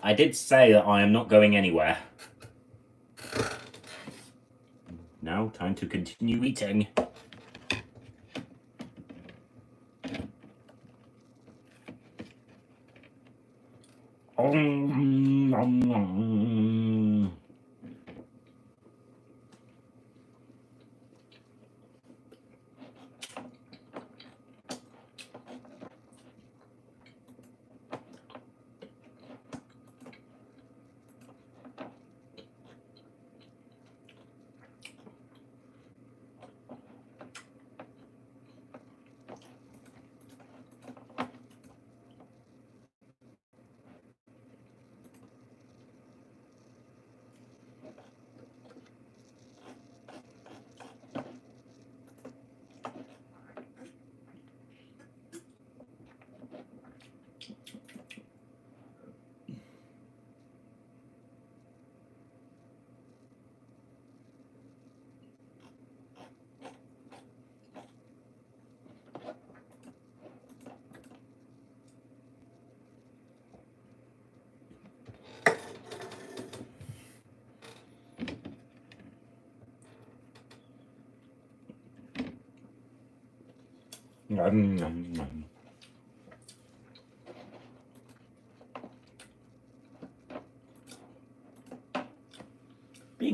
I did say that I am not going anywhere. Now, time to continue eating. Being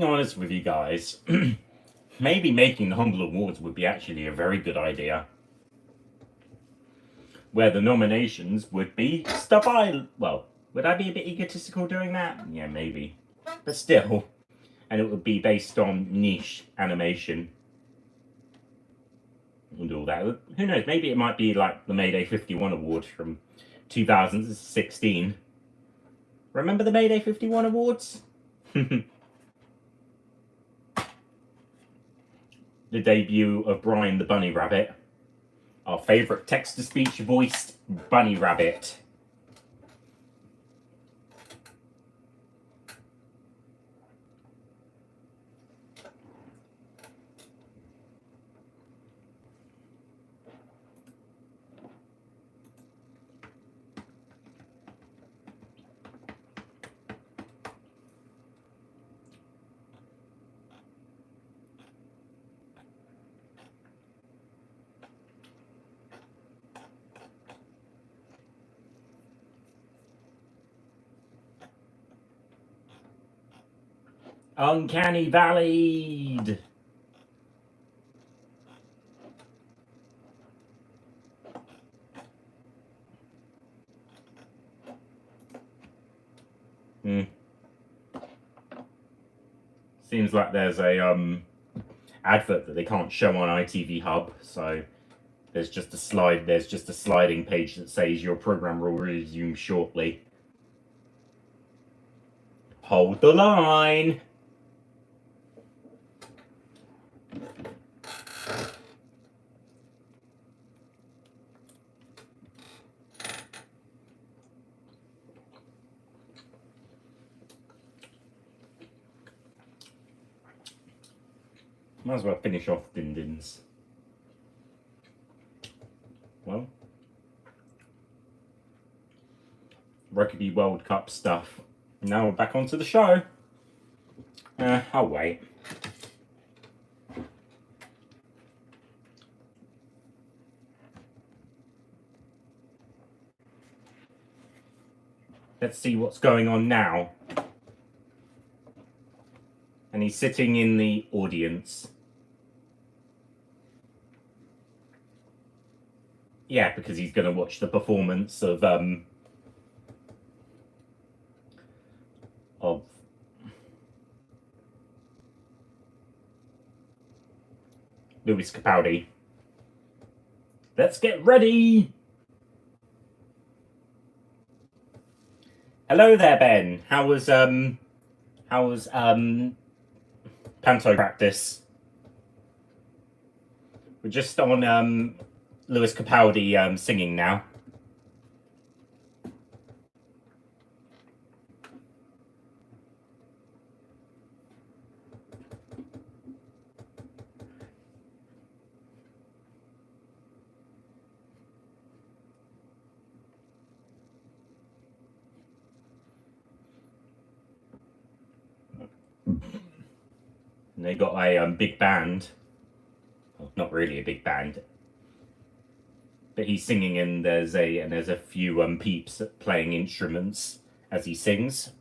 honest with you guys, maybe making the Humble Awards would be actually a very good idea. Where the nominations would be stuff well, would I be a bit egotistical doing that? Yeah, maybe. But still. And it would be based on niche animation. And all that. Who knows, maybe it might be like the Mayday 51 Award from 2016. Remember the Mayday 51 Awards? The debut of Brian the Bunny Rabbit. Our favourite text-to-speech voiced bunny rabbit. Uncanny Valleyed! Seems like there's a advert that they can't show on ITV Hub, so there's just a sliding page that says your program will resume shortly. Hold the line! Might as well finish off Din-Dins. Well, Rugby World Cup stuff. Now we're back onto the show. I'll wait. Let's see what's going on now. And he's sitting in the audience. Yeah, because he's going to watch the performance of Lewis Capaldi. Let's get ready! Hello there, Ben. How was panto practice? We're just on Lewis Capaldi singing now. And they got a big band. Well, not really a big band, but he's singing, and there's a few peeps playing instruments as he sings.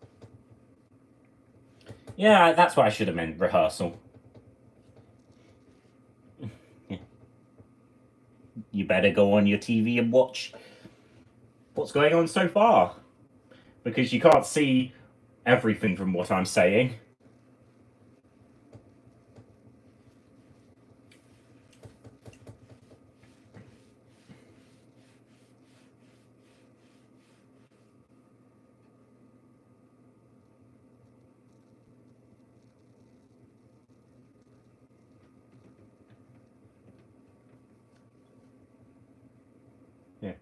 Yeah, that's what I should have meant. Rehearsal. You better go on your TV and watch what's going on so far, because you can't see everything from what I'm saying. Yeah.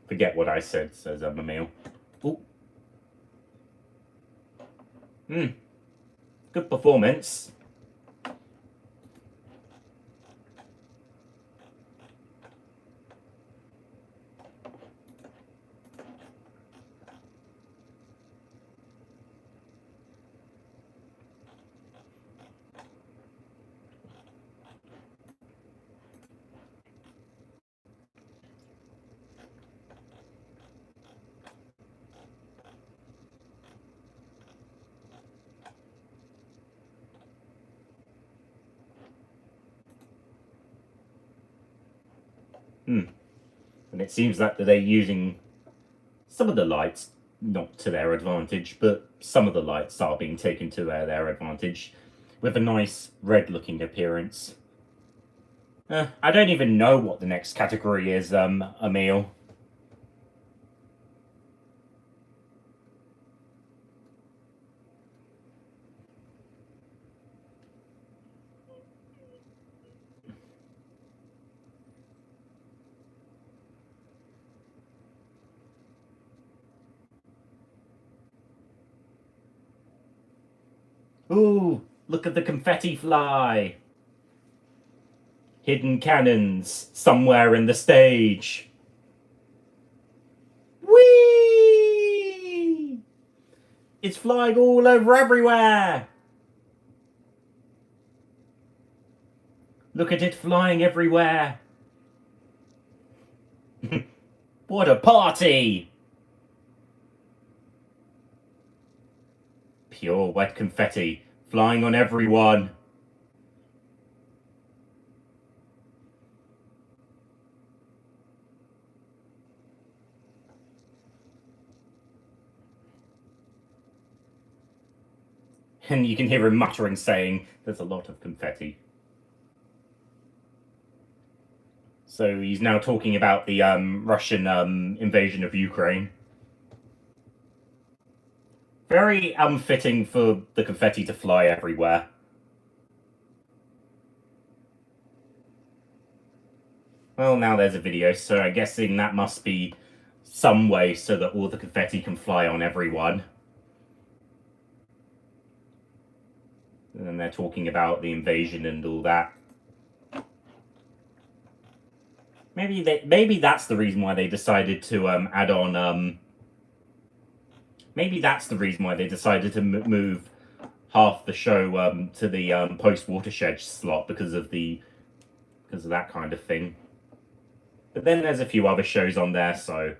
Forget what I said, says Emil. Ooh. Good performance. And it seems that they're using some of the lights, not to their advantage, but some of the lights are being taken to their advantage, with a nice red-looking appearance. I don't even know what the next category is, Emil. Ooh, look at the confetti fly! Hidden cannons somewhere in the stage. Whee! It's flying all over everywhere! Look at it flying everywhere! What a party! Pure wet confetti flying on everyone. And you can hear him muttering, saying, "There's a lot of confetti." So he's now talking about the Russian invasion of Ukraine. Very unfitting for the confetti to fly everywhere. Well, now there's a video, so I'm guessing that must be some way so that all the confetti can fly on everyone. And they're talking about the invasion and all that. Maybe that's the reason why they decided to add on. Maybe that's the reason why they decided to move half the show to the post watershed slot because of that kind of thing. But then there's a few other shows on there, so.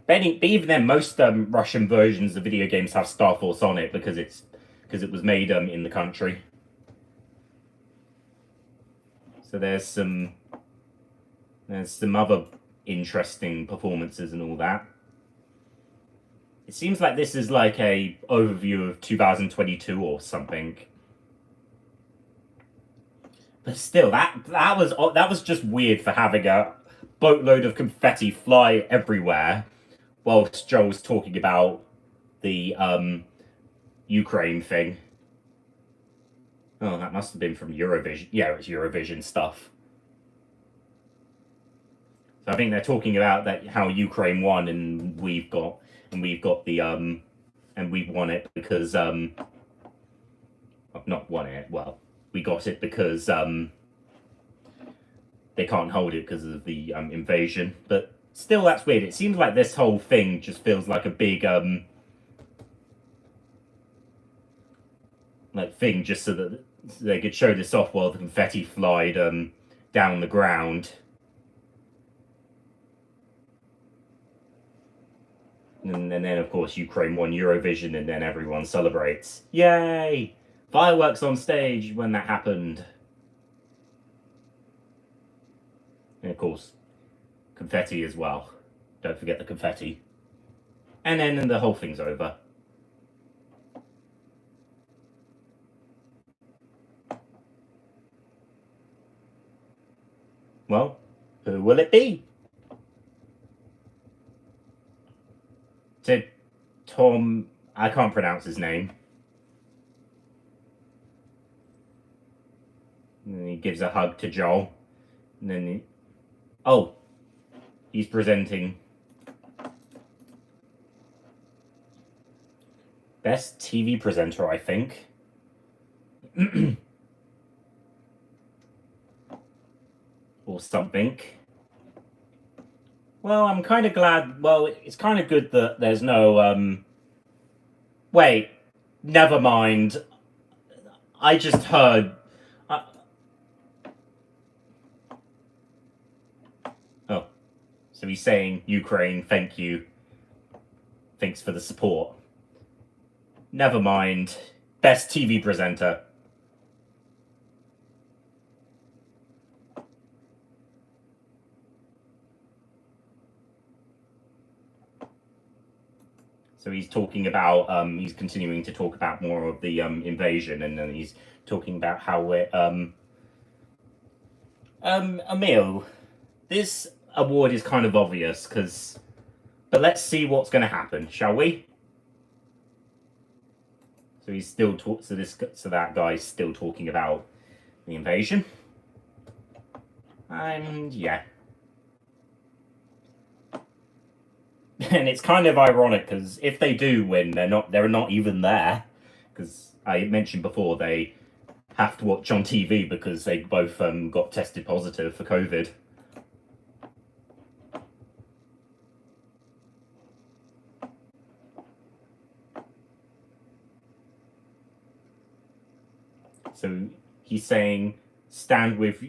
But even then, most Russian versions of video games have Star Force on it because it was made in the country. So there's some other interesting performances and all that. It seems like this is like a overview of 2022 or something. But still, that was just weird for having a boatload of confetti fly everywhere whilst Joe was talking about the Ukraine thing. Oh, that must have been from Eurovision. Yeah, it was Eurovision stuff. So I think they're talking about that how Ukraine won, and we've got the and we won it because not won it. Well, we got it because they can't hold it because of the invasion. But still, that's weird. It seems like this whole thing just feels like a big like thing just so that they could show this off while the confetti flied down the ground. And then, of course, Ukraine won Eurovision, and then everyone celebrates. Yay! Fireworks on stage when that happened. And, of course, confetti as well. Don't forget the confetti. And then the whole thing's over. Well, who will it be? To Tom, I can't pronounce his name. And then he gives a hug to Joel. And then he's presenting best TV presenter, I think. Or something. Well, I'm kind of glad. Well, it's kind of good that there's no. Wait, never mind. I just heard. Oh, so he's saying Ukraine, thank you. Thanks for the support. Never mind. best TV presenter. So he's talking about, he's continuing to talk about more of the invasion, and then he's talking about how we're, Emil, this award is kind of obvious, but let's see what's going to happen, shall we? So he's still so that guy's still talking about the invasion. And yeah. And it's kind of ironic because if they do win, they're not even there. Because I mentioned before they have to watch on TV because they both got tested positive for COVID. So he's saying, stand with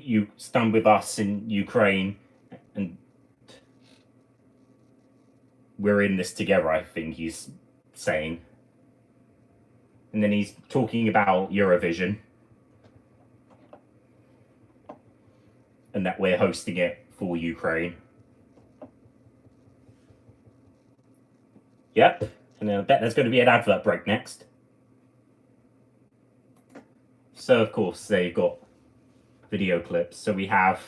us in Ukraine, and we're in this together, I think he's saying. And then he's talking about Eurovision. And that we're hosting it for Ukraine. Yep. And I bet there's going to be an advert break next. So, of course, they've got video clips. So we have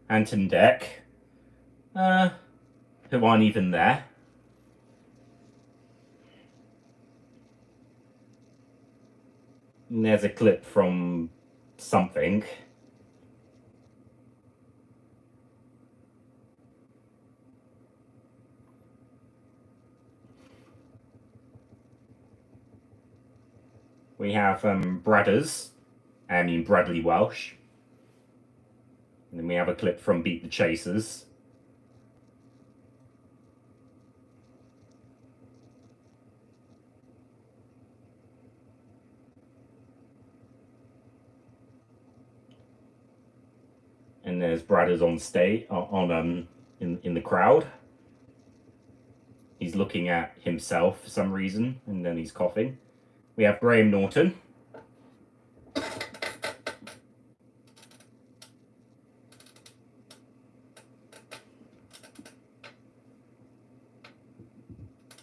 Anton Deck, who aren't even there. And there's a clip from something. We have Bradders, I mean Bradley Welsh. And then we have a clip from Beat the Chasers. And there's Bradders on stage, in the crowd. He's looking at himself for some reason, and then he's coughing. We have Graham Norton.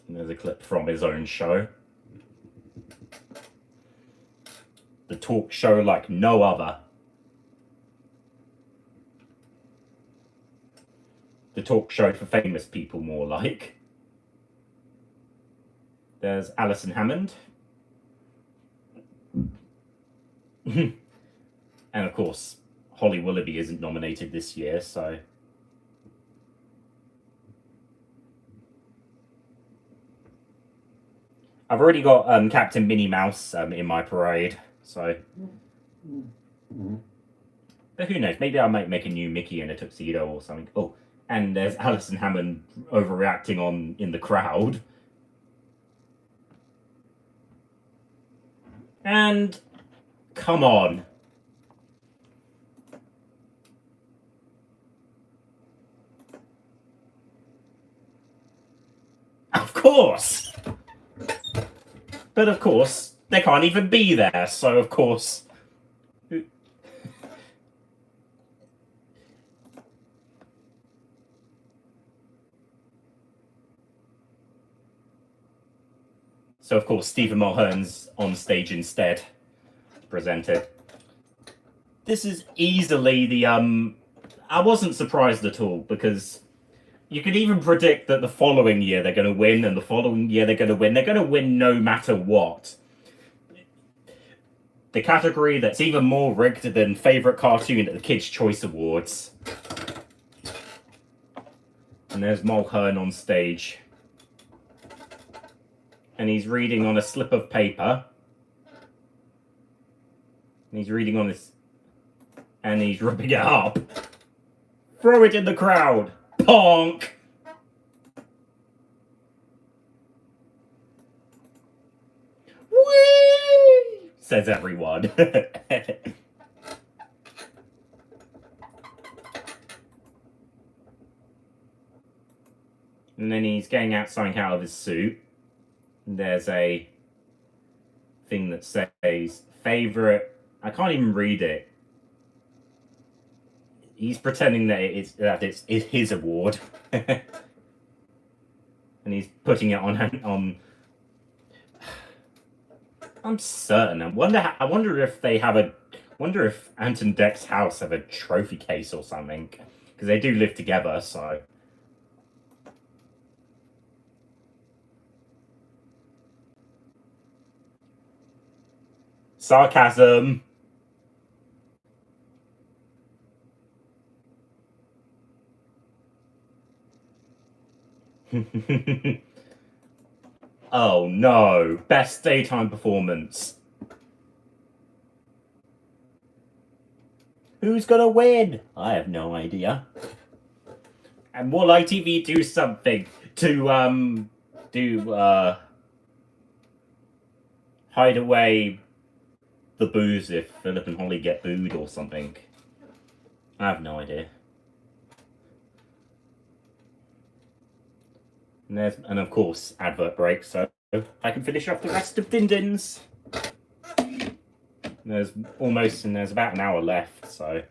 And there's a clip from his own show. The talk show like no other. The talk show for famous people, more like. There's Alison Hammond. And of course, Holly Willoughby isn't nominated this year, so... I've already got Captain Minnie Mouse in my parade, so... But who knows, maybe I might make a new Mickey in a tuxedo or something. Oh, and there's Alison Hammond overreacting in the crowd. And... come on. Of course! But of course, they can't even be there, so of course... So of course, Stephen Mulhern's on stage instead, presented. This is easily the, I wasn't surprised at all, because you could even predict that the following year they're going to win, and the following year they're going to win. They're going to win no matter what. The category that's even more rigged than favourite cartoon at the Kids' Choice Awards. And there's Mulhern on stage. And he's reading on a slip of paper. And he's reading on this... and he's ripping it up. Throw it in the crowd! Ponk! Whee! Says everyone. And then he's getting out something out of his suit. There's a thing that says favorite. I can't even read it. He's pretending that it's his award, and he's putting it on. I'm certain. I wonder if they have a. Wonder if Ant and Dec's house have a trophy case or something, because they do live together. So. Sarcasm. Oh no! Best daytime performance. Who's gonna win? I have no idea. And will ITV do something to hide away the booze if Philip and Holly get booed or something? I have no idea. And of course, advert break, so I can finish off the rest of Dindins. There's about an hour left, so.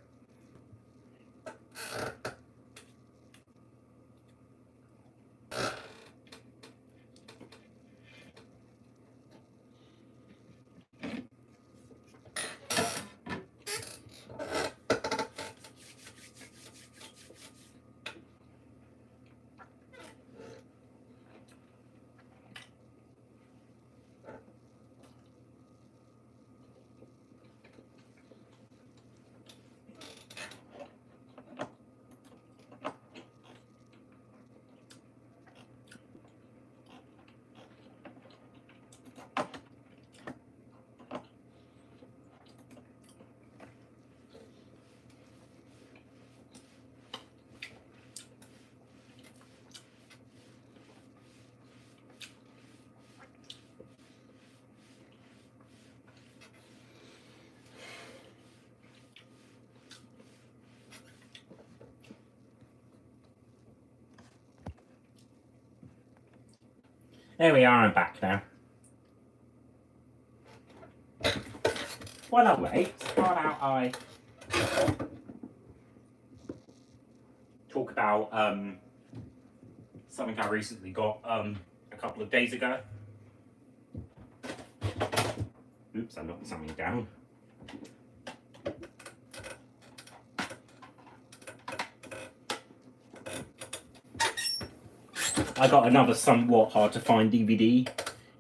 There we are, I'm back now. While I wait, how about I talk about something I recently got a couple of days ago. Oops, I knocked something down. I got another somewhat hard to find DVD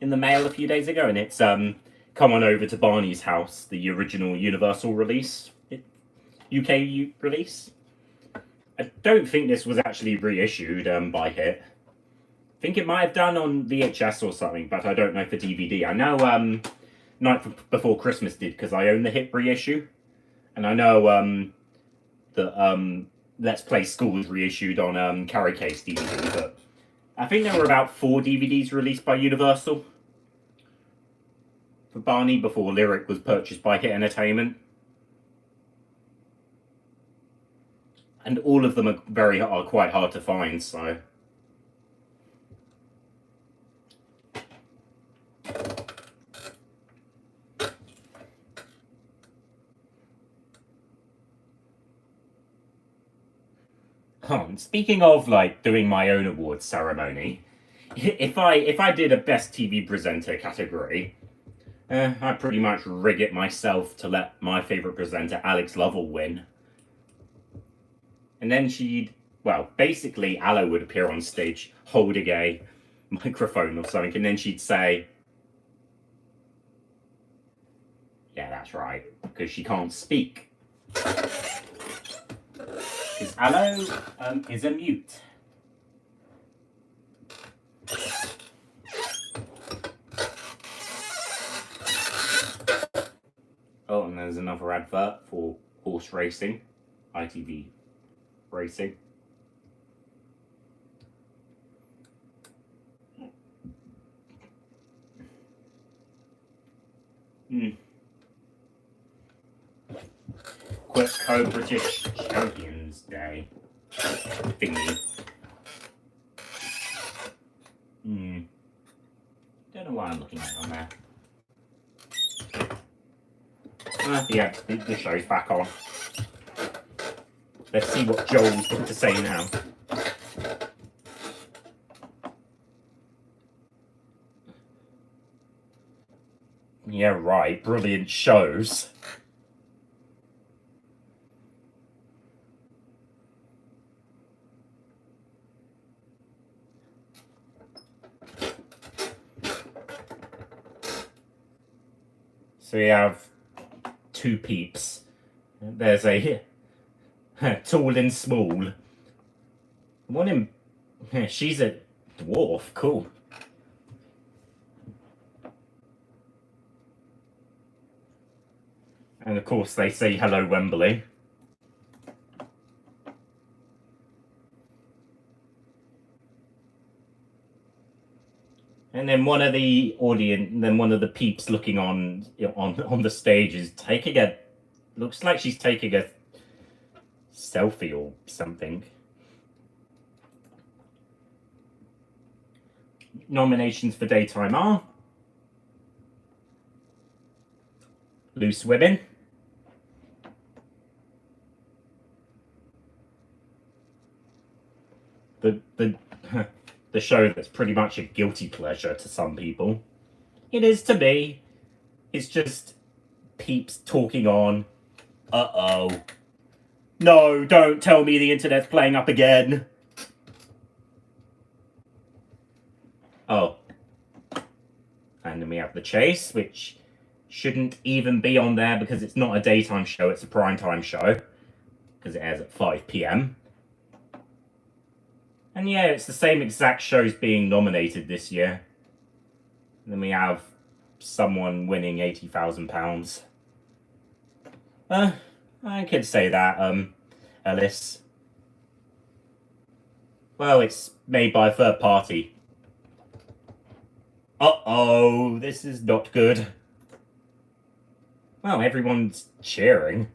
in the mail a few days ago, and it's come on over to Barney's house, the original Universal release, UK release. I don't think this was actually reissued by Hit. I think it might have done on VHS or something, but I don't know for DVD. I know Night Before Christmas did, because I own the Hit reissue, and I know that Let's Play School was reissued on Carry Case DVD, but I think there were about 4 DVDs released by Universal for Barney before Lyric was purchased by Hit Entertainment. And all of them are quite hard to find, so. Speaking of doing my own awards ceremony, if I did a best TV presenter category, I'd pretty much rig it myself to let my favourite presenter Alex Lovell win. And then basically Aloe would appear on stage holding a microphone or something, and then she'd say, "Yeah, that's right, because she can't speak." Because Aloe is a mute. Oh, and there's another advert for horse racing, ITV racing. Quipco British Champions Day thingy. Don't know I'm looking at on there. Yeah, the show's back on. Let's see what Joel's got to say now. Yeah, right. Brilliant shows. So we have two peeps. There's a tall and small. One in... She's a dwarf. Cool. And of course they say hello Wembley. And then one of the audience, then one of the peeps looking on the stage is taking a... Looks like she's taking a selfie or something. Nominations for daytime are Loose Women, the show that's pretty much a guilty pleasure to some people. It is to me. It's just peeps talking on. Uh-oh. No, don't tell me the internet's playing up again. Oh. And then we have The Chase, which shouldn't even be on there because it's not a daytime show, it's a primetime show. Because it airs at 5 p.m. And yeah, it's the same exact shows being nominated this year. And then we have someone winning £80,000. I could say that, Ellis. Well, it's made by a third party. Uh-oh, this is not good. Well, everyone's cheering.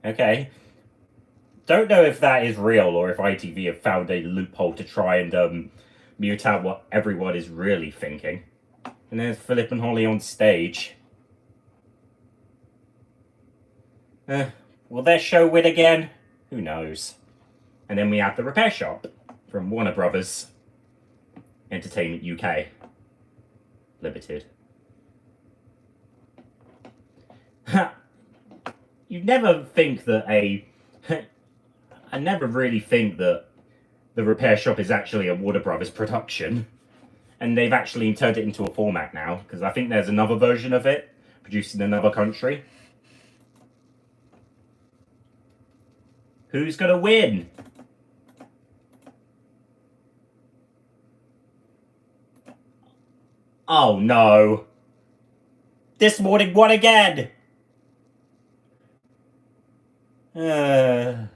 Okay. Don't know if that is real or if ITV have found a loophole to try and mute out what everyone is really thinking. And there's Philip and Holly on stage. Will their show win again? Who knows? And then we have The Repair Shop from Warner Brothers Entertainment UK Limited. You never think that I never really think that The Repair Shop is actually a Warner Brothers production. And they've actually turned it into a format now, because I think there's another version of it produced in another country. Who's gonna win? Oh no. This morning won again! I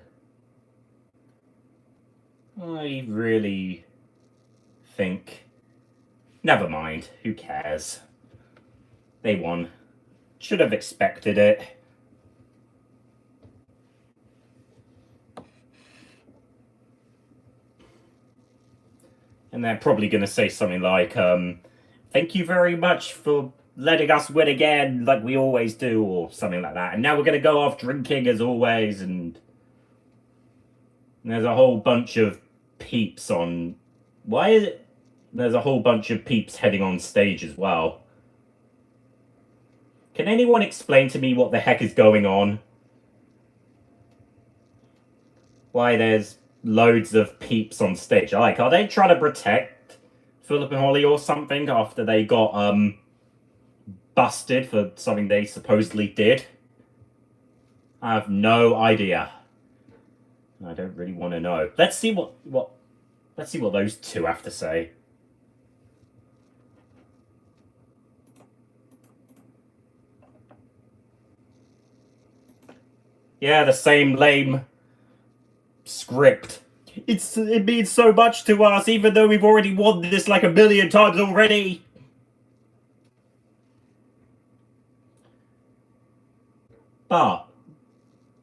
really think... Never mind, who cares? They won. Should have expected it. And they're probably going to say something like, thank you very much for letting us win again, like we always do, or something like that. And now we're going to go off drinking as always, and there's a whole bunch of peeps on... Why is it... There's a whole bunch of peeps heading on stage as well. Can anyone explain to me what the heck is going on? Why there's loads of peeps on stage? Like, are they trying to protect Philip and Holly or something after they got busted for something they supposedly did? I have no idea. I don't really want to know. Let's see what those two have to say. Yeah, the same lame script. It means so much to us, even though we've already won this like 1,000,000 times already. But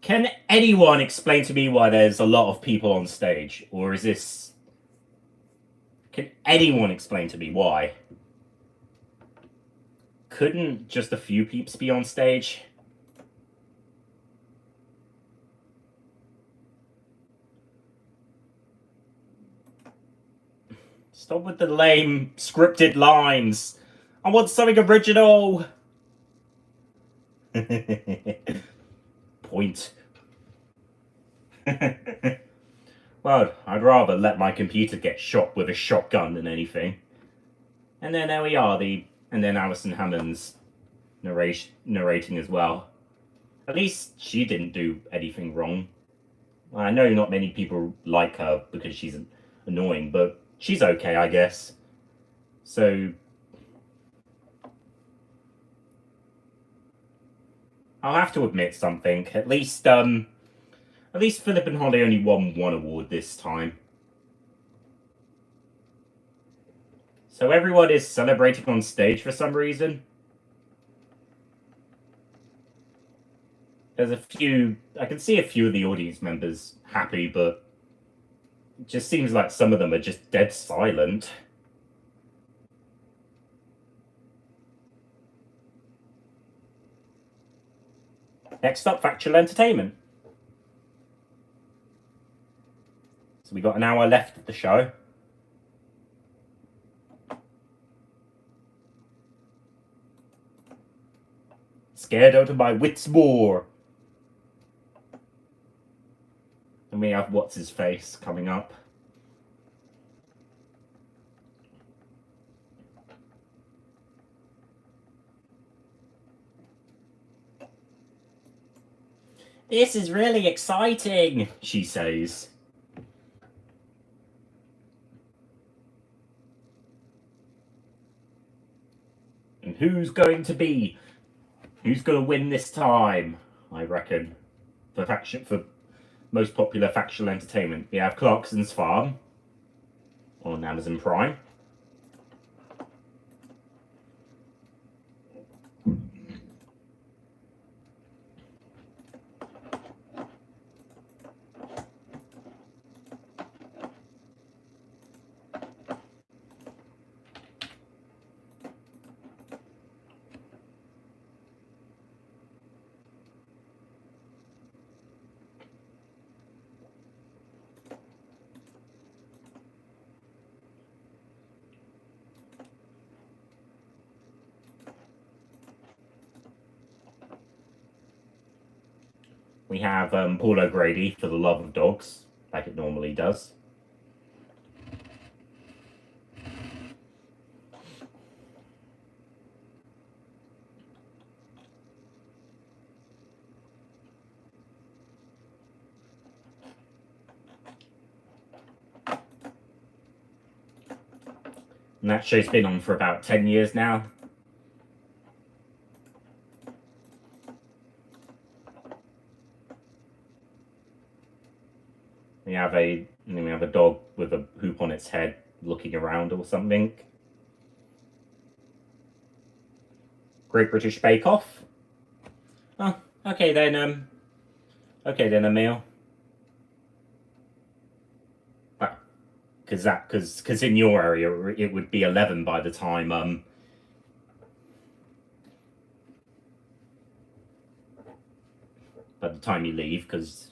can anyone explain to me why there's a lot of people on stage? Or is this... Can anyone explain to me why? Couldn't just a few peeps be on stage? Stop with the lame, scripted lines. I want something original. Point. Well, I'd rather let my computer get shot with a shotgun than anything. And then there we are, and then Alison Hammond's narrating as well. At least she didn't do anything wrong. I know not many people like her because she's annoying, but she's okay, I guess. So I'll have to admit something. At least Philip and Holly only won one award this time. So everyone is celebrating on stage for some reason. There's I can see a few of the audience members happy, but it just seems like some of them are just dead silent. Next up, Factual Entertainment. So we got an hour left of the show. Scared out of my wits more. And we have What's His Face coming up. This is really exciting, she says. And who's going to win this time? I reckon for most popular Factual Entertainment, we have Clarkson's Farm on Amazon Prime. We have Paul O'Grady for The Love of Dogs, like it normally does. And that show's been on for about 10 years now. We have a dog with a hoop on its head looking around or something. Great British Bake Off. Oh, okay then, Emil. Because in your area it would be 11 by the time you leave, because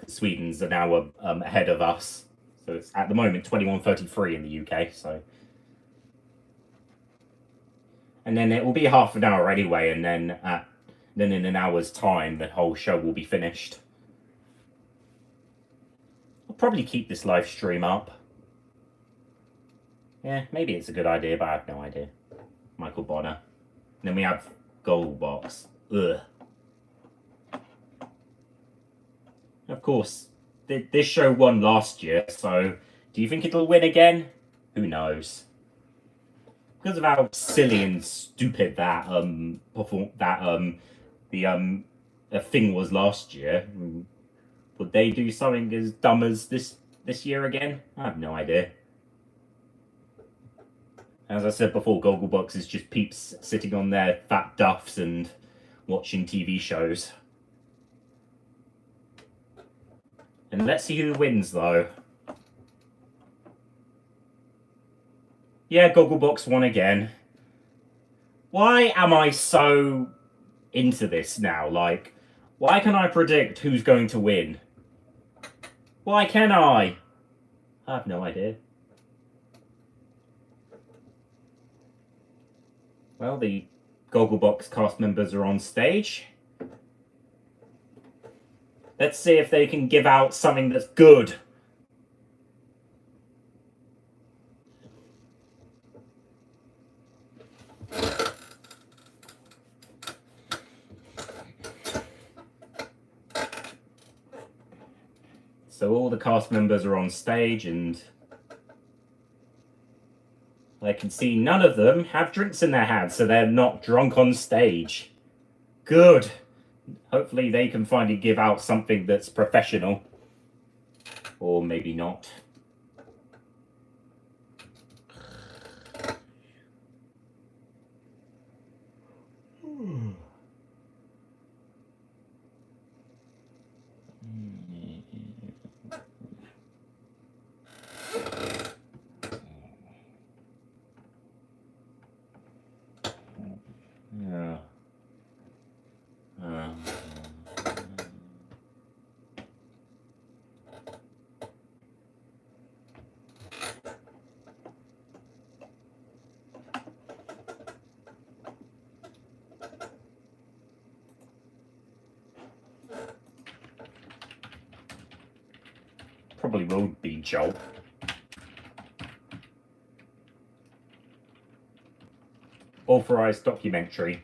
Sweden's an hour ahead of us, so it's at the moment 21:33 in the UK. So, and then it will be half an hour anyway, and then in an hour's time the whole show will be finished. I'll probably keep this live stream up. Yeah, maybe it's a good idea, but I have no idea. Michael Bonner. And then we have Goldbox. Ugh. Of course, this show won last year, so do you think it'll win again? Who knows? Because of how silly and stupid that the thing was last year, would they do something as dumb as this year again? I have no idea. As I said before, Gogglebox is just peeps sitting on their fat duffs and watching TV shows. And let's see who wins, though. Yeah, Gogglebox won again. Why am I so into this now? Like, why can I predict who's going to win? Why can I? I have no idea. Well, the Gogglebox cast members are on stage. Let's see if they can give out something that's good. So all the cast members are on stage, and I can see none of them have drinks in their hands, so they're not drunk on stage. Good. Hopefully they can finally give out something that's professional. Or maybe not. Yeah. Probably will be Joel. Authorized documentary.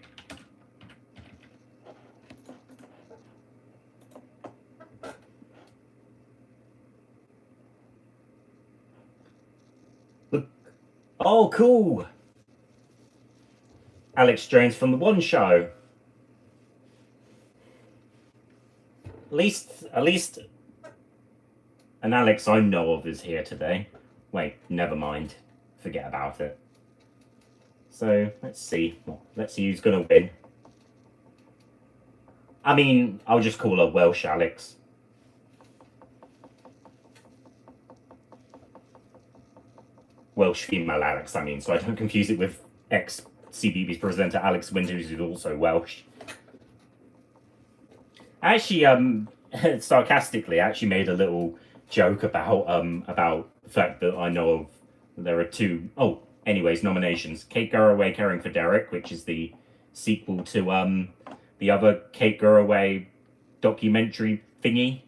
Look. Oh, cool. Alex Jones from the One Show. At least an Alex I know of is here today. Wait, never mind. Forget about it. So, let's see. Let's see who's going to win. I mean, I'll just call her Welsh Alex. Welsh female Alex, I mean, so I don't confuse it with ex-CBeebies presenter Alex Winters, who's also Welsh. I actually, sarcastically, I actually made a little joke about the fact that I know of there are two. Oh, anyways, nominations: Kate Garraway Caring for Derek, which is the sequel to the other Kate Garraway documentary thingy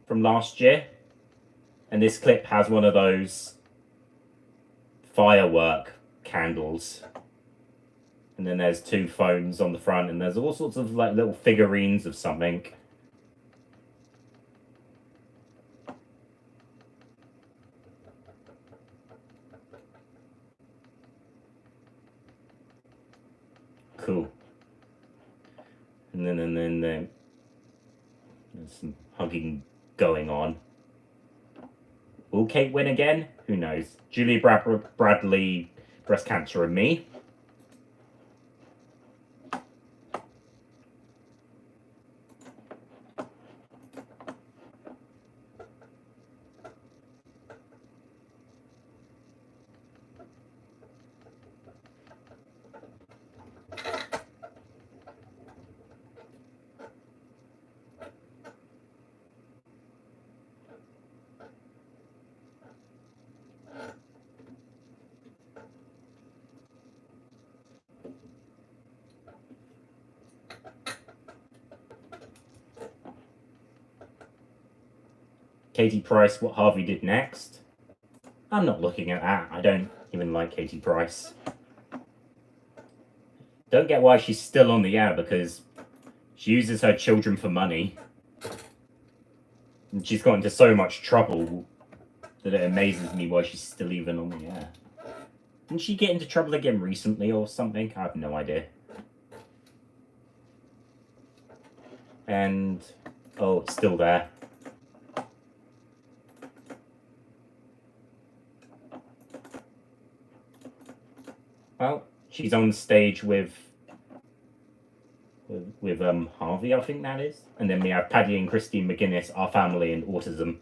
from last year, and this clip has one of those firework candles, and then there's two phones on the front, and there's all sorts of like little figurines of something. Cool. And then there's some hugging going on. Will Kate win again? Who knows? Julia Bradley, breast cancer, and me. Katie Price, what Harvey did next. I'm not looking at that. I don't even like Katie Price. Don't get why she's still on the air, because she uses her children for money. And she's got into so much trouble that it amazes me why she's still even on the air. Didn't she get into trouble again recently or something? I have no idea. And, oh, it's still there. Well, she's on stage with Harvey, I think that is. And then we have Paddy and Christine McGuinness, Our Family and Autism.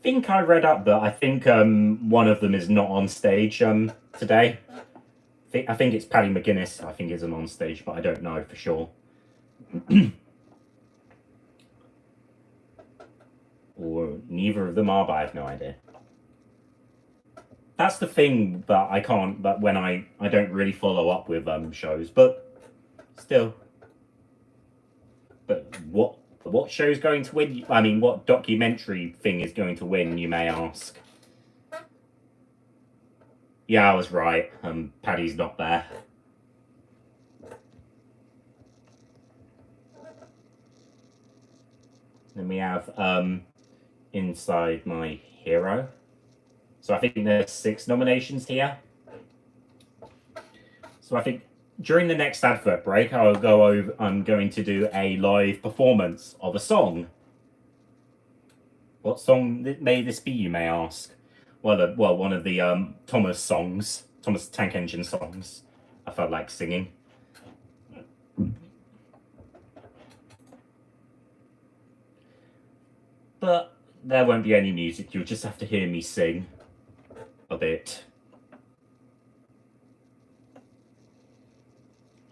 think I read up that I think one of them is not on stage today. I think it's Paddy McGuinness. I think isn't on stage, but I don't know for sure. Or neither of them are, but I have no idea. That's the thing that I can't. But when I don't really follow up with shows, but still. But what show's going to win? I mean, what documentary thing is going to win? You may ask. Yeah, I was right. Paddy's not there. Then we have Inside My Hero. So I think there's 6 nominations here. So I think during the next advert break, I'll go over. I'm going to do a live performance of a song. What song may this be? You may ask. Well, one of the Thomas songs, Thomas Tank Engine songs. I felt like singing. But there won't be any music. You'll just have to hear me sing a bit.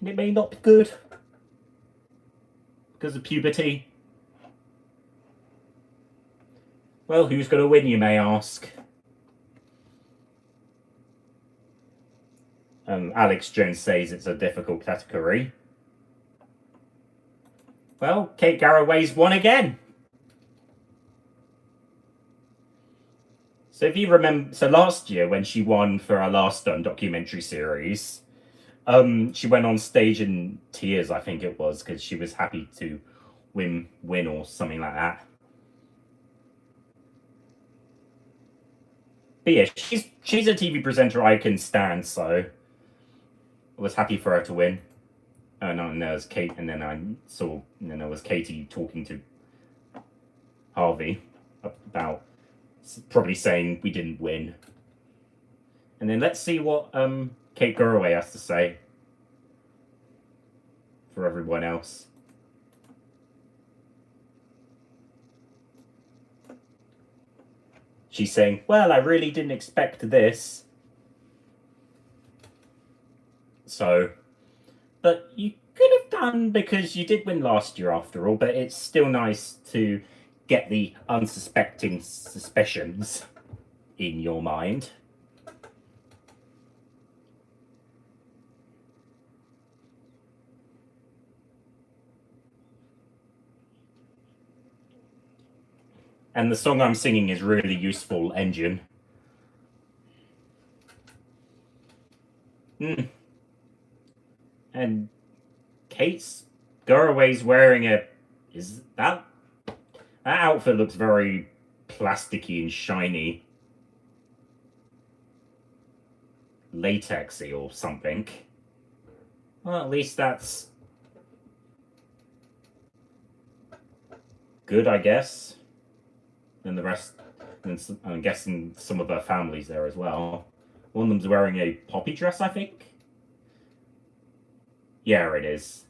And it may not be good because of puberty. Well, who's going to win, you may ask? Alex Jones says it's a difficult category. Well, Kate Garraway's won again. So if you remember, so last year when she won for our last documentary series, she went on stage in tears, I think it was, because she was happy to win or something like that. But yeah, she's a TV presenter I can stand, so I was happy for her to win. And there was Kate, and then there was Katie talking to Harvey about probably saying we didn't win. And then let's see what Kate Garraway has to say for everyone else. She's saying, well, I really didn't expect this. So, but you could have done because you did win last year after all, but it's still nice to get the unsuspecting suspicions in your mind. And the song I'm singing is really useful, Engine. And Kate's Garraway's wearing that outfit looks very plasticky and shiny. Latexy or something. Well, at least that's good, I guess. And the rest, and I'm guessing some of her family's there as well. One of them's wearing a poppy dress, I think. Yeah, it is.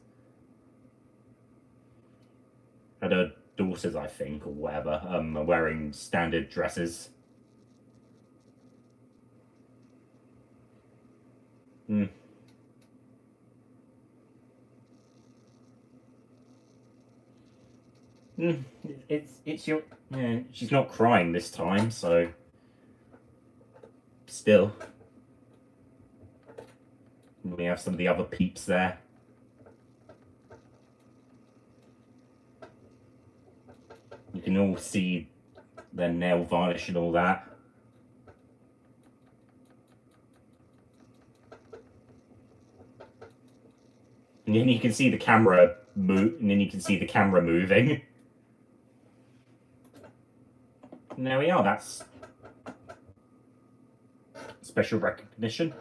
And her daughters, I think, or whatever, are wearing standard dresses. It's your. Yeah, she's not crying this time, so still. We have some of the other peeps there. You can all see their nail varnish and all that. And then you can see the camera move, and then you can see the camera moving. And there we are, that's special recognition.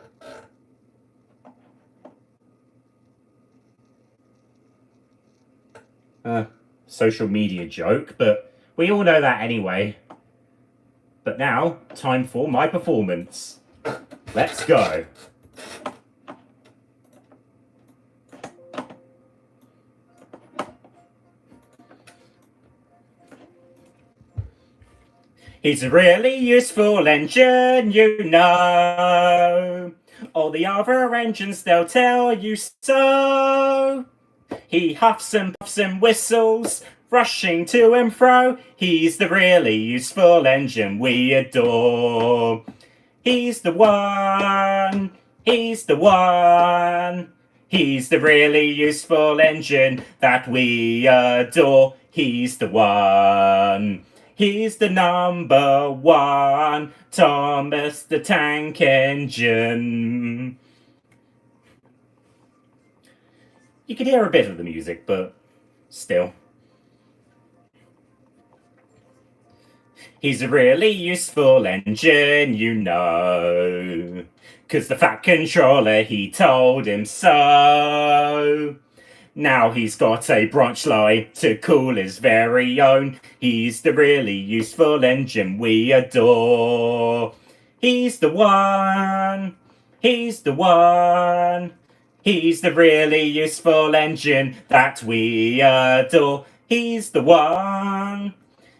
Social media joke, but we all know that anyway. But now, time for my performance. Let's go. He's a really useful engine, you know. All the other engines, they'll tell you so. He huffs and puffs and whistles, rushing to and fro. He's the really useful engine we adore. He's the one. He's the one. He's the really useful engine that we adore. He's the one. He's the number one. Thomas the Tank Engine. You could hear a bit of the music, but still. He's a really useful engine, you know. 'Cause the Fat Controller, he told him so. Now he's got a branch line to call his very own. He's the really useful engine we adore. He's the one. He's the one. He's the really useful engine that we adore. He's the one.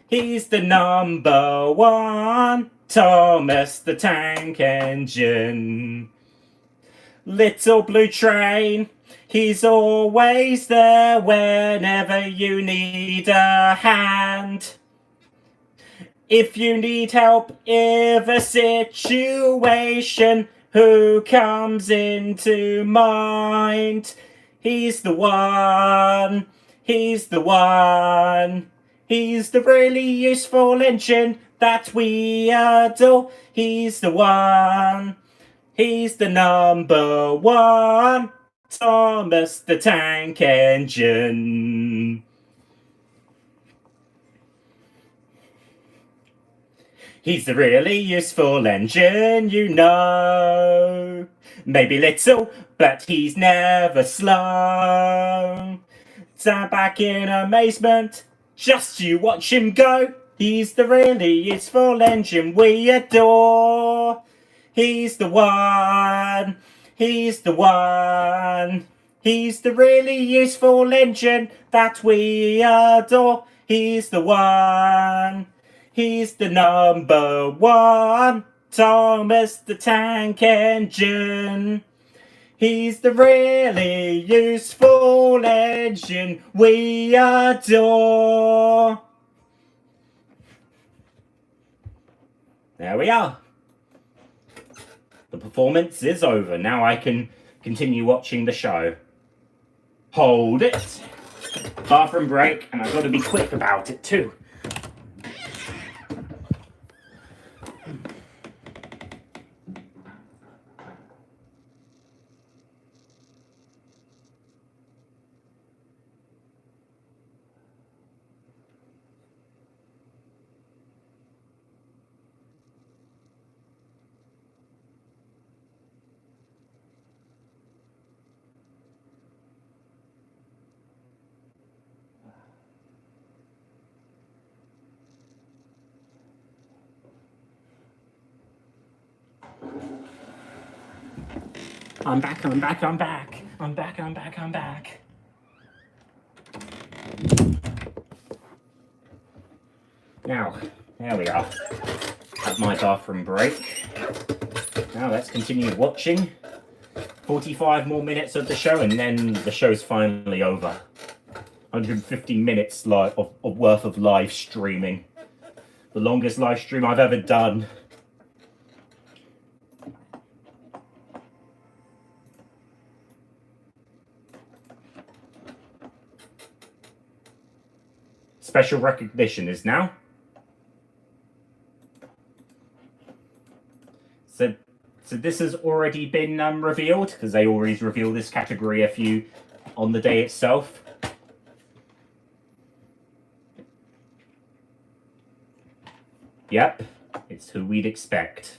He's the number one. Thomas the Tank Engine. Little blue train. He's always there whenever you need a hand. If you need help in a situation, who comes into mind? He's the one. He's the one. He's the really useful engine that we adore. He's the one. He's the number one. Thomas the Tank Engine. He's the really useful engine, you know. Maybe little, but he's never slow. Stand back in amazement, just you watch him go. He's the really useful engine we adore. He's the one. He's the one. He's the really useful engine that we adore. He's the one. He's the number one. Thomas the Tank Engine. He's the really useful engine we adore. There we are. The performance is over. Now I can continue watching the show. Hold it. Bathroom break, and I've got to be quick about it too. I'm back. Now, there we are. Have my bathroom break. Now let's continue watching. 45 more minutes of the show and then the show's finally over. 150 minutes of worth of live streaming. The longest live stream I've ever done. Special recognition is now. So this has already been revealed, because they always reveal this category on the day itself. Yep, it's who we'd expect.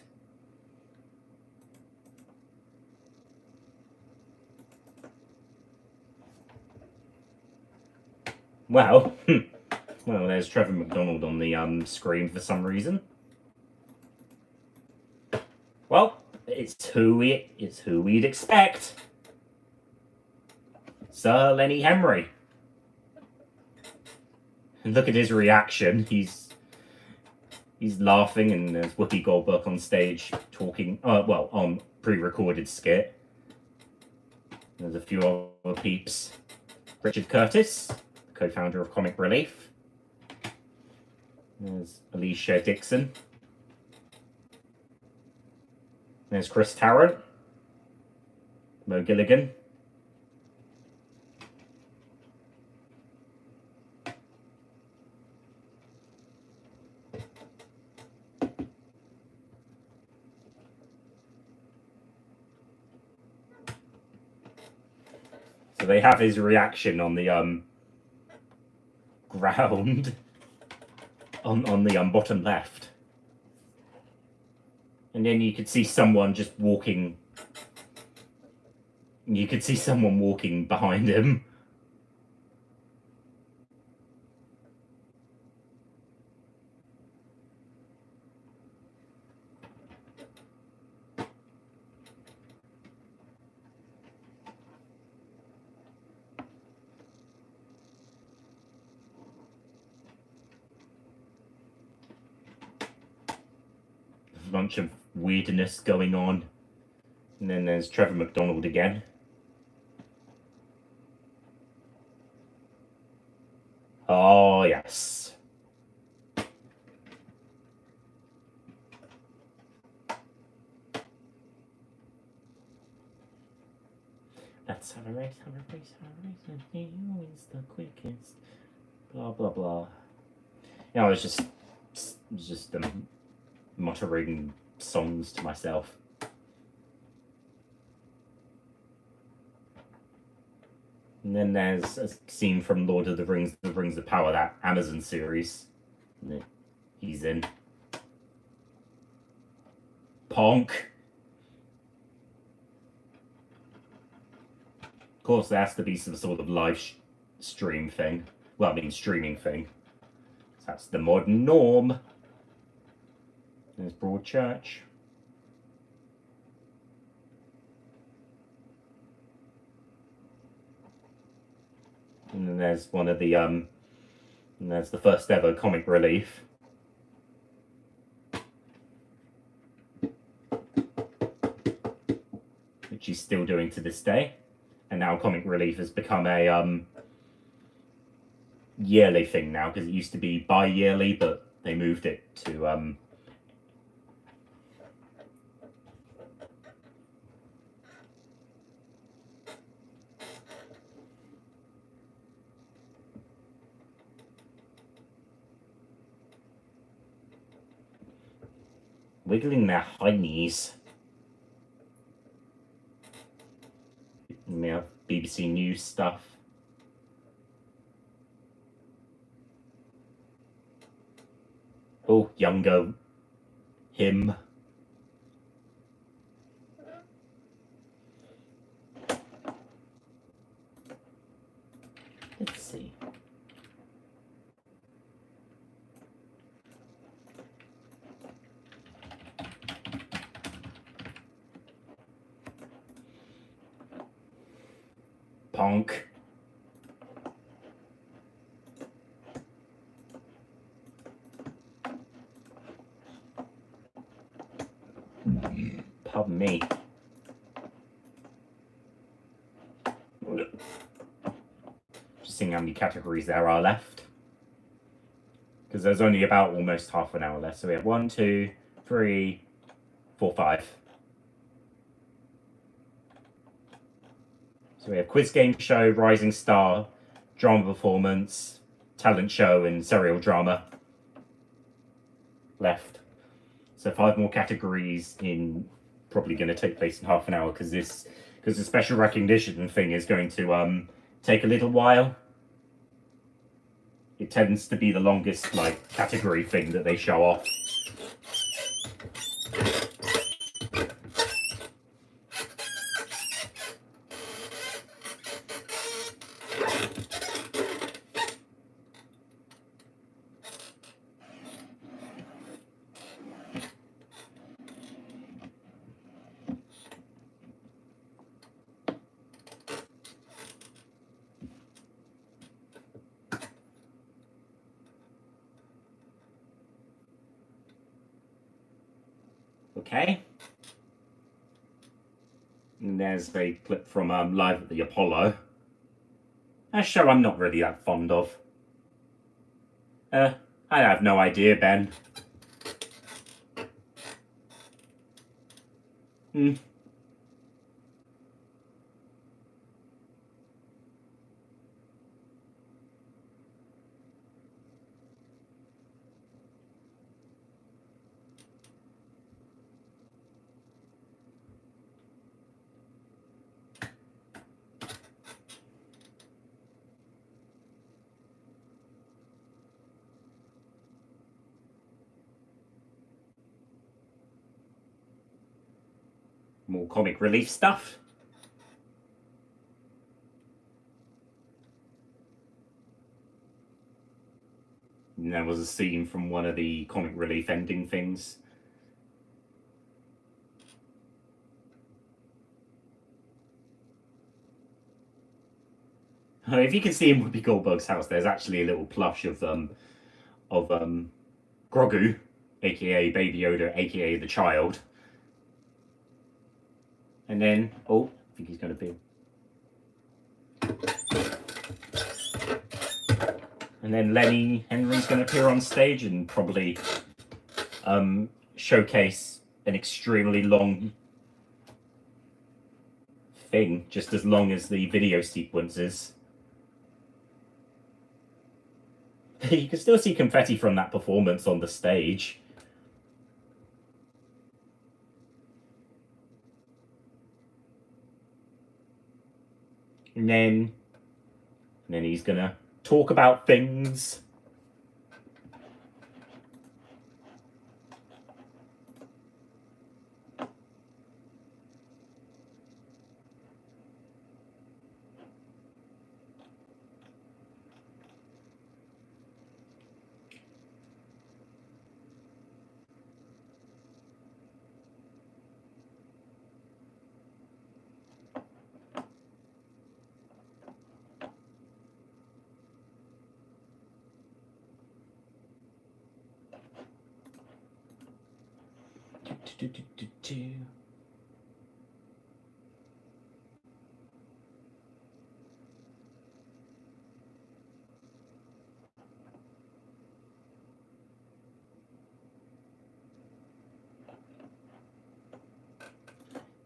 Well, well, there's Trevor McDonald on the screen for some reason. Well, it's who we'd expect. Sir Lenny Henry. And look at his reaction. He's laughing, and there's Whoopi Goldberg on stage talking, on pre-recorded skit. There's a few other peeps. Richard Curtis, co-founder of Comic Relief. There's Alicia Dixon. There's Chris Tarrant. Mo Gilligan. So they have his reaction on the ground on the bottom left. And then you could see someone just walking. You could see someone walking behind him. A bunch of weirdness going on. And then there's Trevor McDonald again. Oh, yes. Let's have a race, and he is the quickest. Blah, blah, blah. You know, it's just muttering songs to myself. And then there's a scene from Lord of the Rings of Power, that Amazon series. He's in. Ponk. Of course, there has to be some sort of live stream thing. Well, I mean, streaming thing. That's the modern norm. There's Broadchurch. And then there's one of the and there's the first ever Comic Relief. Which he's still doing to this day. And now Comic Relief has become a yearly thing now, because it used to be bi-yearly, but they moved it to wiggling their heinies. We have BBC News stuff. Oh, younger him. Let's see. Punk. Pardon me. Just seeing how many categories there are left. Because there's only about almost half an hour left. So we have 1, 2, 3, 4, 5. So we have quiz game show, rising star, drama performance, talent show, and serial drama left. So 5 more categories in probably going to take place in half an hour, because the special recognition thing is going to take a little while. It tends to be the longest category thing that they show off. Okay. And there's a clip from Live at the Apollo. A show I'm not really that fond of. I have no idea, Ben. More comic relief stuff. And there was a scene from one of the comic relief ending things. If you can see in Whoopi Goldberg's house, there's actually a little plush of Grogu, aka Baby Yoda, aka the child. And then, oh, I think he's going to be. And then Lenny Henry's going to appear on stage and probably showcase an extremely long thing, just as long as the video sequences. You can still see confetti from that performance on the stage. And then he's gonna talk about things.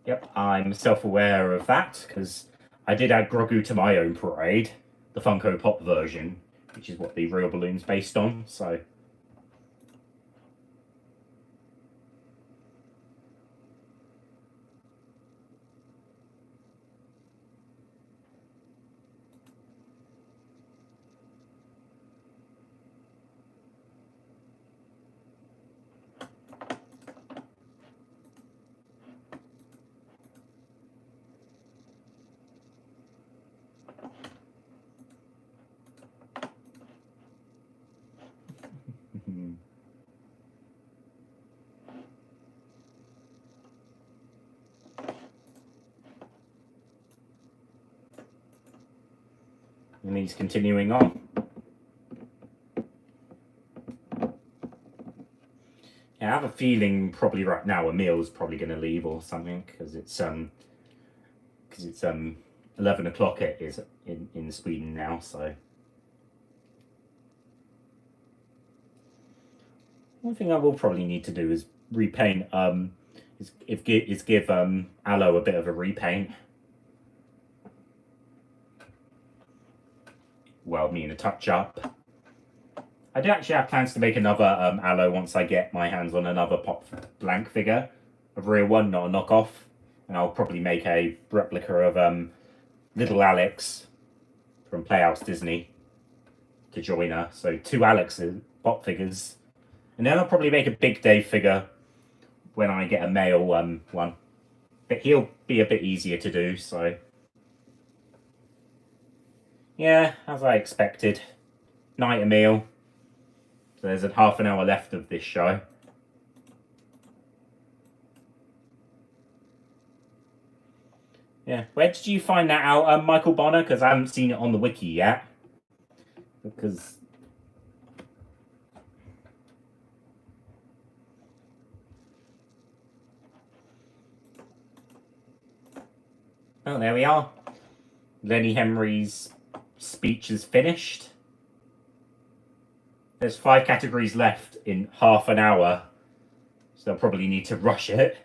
Yep, I'm self-aware of that, because I did add Grogu to my own parade, the Funko Pop version, which is what the real balloon's based on, so... And he's continuing on. Yeah, I have a feeling probably right now Emil's probably going to leave or something, because it's 11 o'clock it is in Sweden now, so... One thing I will probably need to do is repaint, is give Aloe a bit of a repaint. Well, I mean a touch up. I do actually have plans to make another Aloe once I get my hands on another Pop Blank figure. A real one, not a knockoff. And I'll probably make a replica of little Alex from Playhouse Disney to join her. So 2 Alex Pop figures. And then I'll probably make a Big Dave figure when I get a male one. But he'll be a bit easier to do, so... Yeah, as I expected. Night, Emil. So there's a half an hour left of this show. Yeah, where did you find that out, Michael Bonner? Because I haven't seen it on the wiki yet. Because... Oh, there we are. Lenny Henry's speech is finished. There's 5 categories left in half an hour, so they'll probably need to rush it.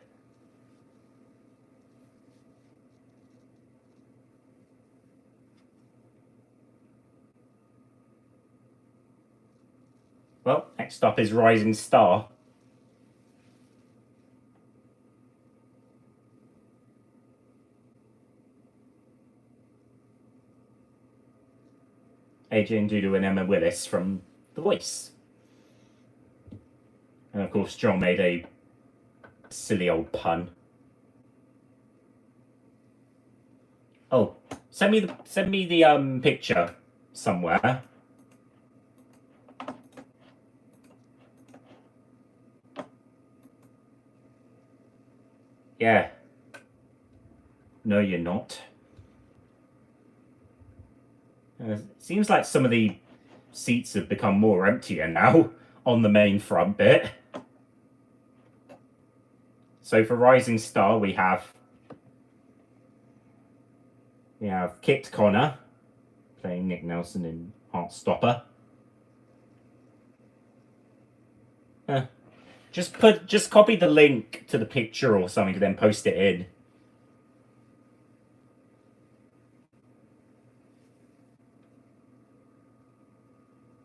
Well, next up is Rising Star. Adrian Dudu and Emma Willis from The Voice. And of course, John made a silly old pun. Oh, send me the picture somewhere. Yeah. No, you're not. Seems like some of the seats have become more emptier now on the main front bit. So for Rising Star, we have Kit Connor playing Nick Nelson in Heartstopper. Just copy the link to the picture or something, and then post it in.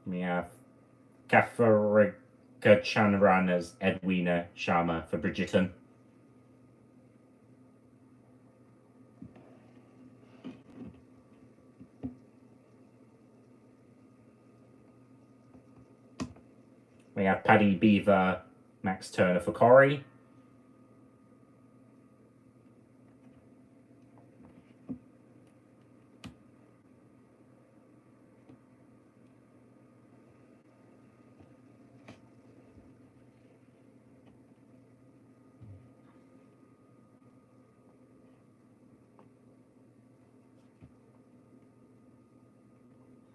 We have Katharika Chanran as Edwina Sharma for Bridgerton. We have Paddy Beaver, Max Turner for Corrie.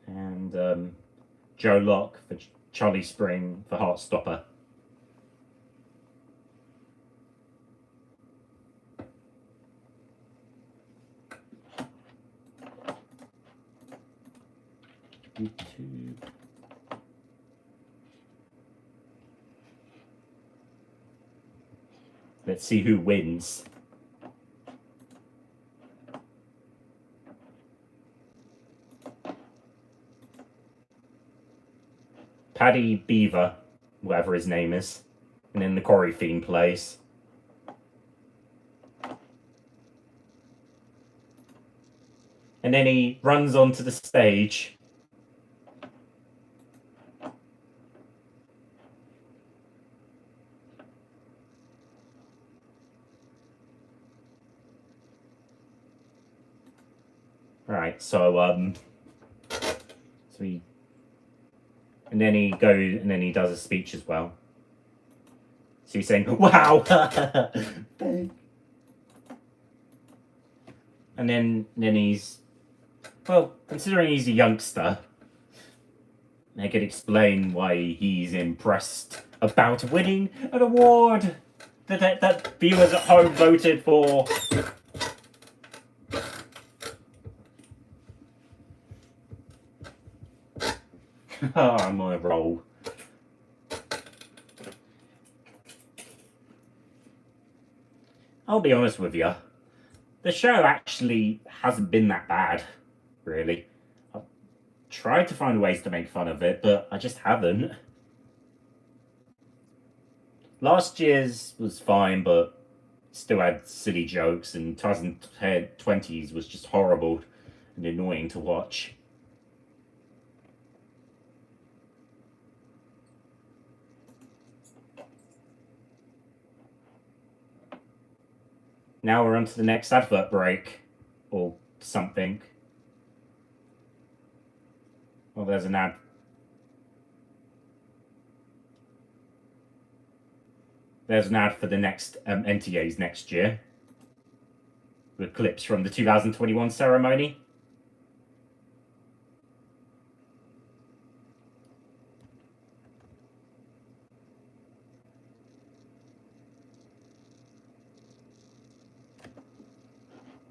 And Joe Locke for Charlie Spring for Heartstopper. YouTube. Let's see who wins. Paddy Beaver, whatever his name is, and then the Corrie theme plays. And then he runs onto the stage. Right, so he, and then he goes, and then he does a speech as well. So he's saying, "Wow!" And then he's, well, considering he's a youngster, they could explain why he's impressed about winning an award that viewers at home voted for. Oh, I'm on a roll. I'll be honest with you. The show actually hasn't been that bad, really. I've tried to find ways to make fun of it, but I just haven't. Last year's was fine, but still had silly jokes, and 2020's was just horrible and annoying to watch. Now we're on to the next advert break, or something. Well, there's an ad. There's an ad for the next NTAs next year, with clips from the 2021 ceremony.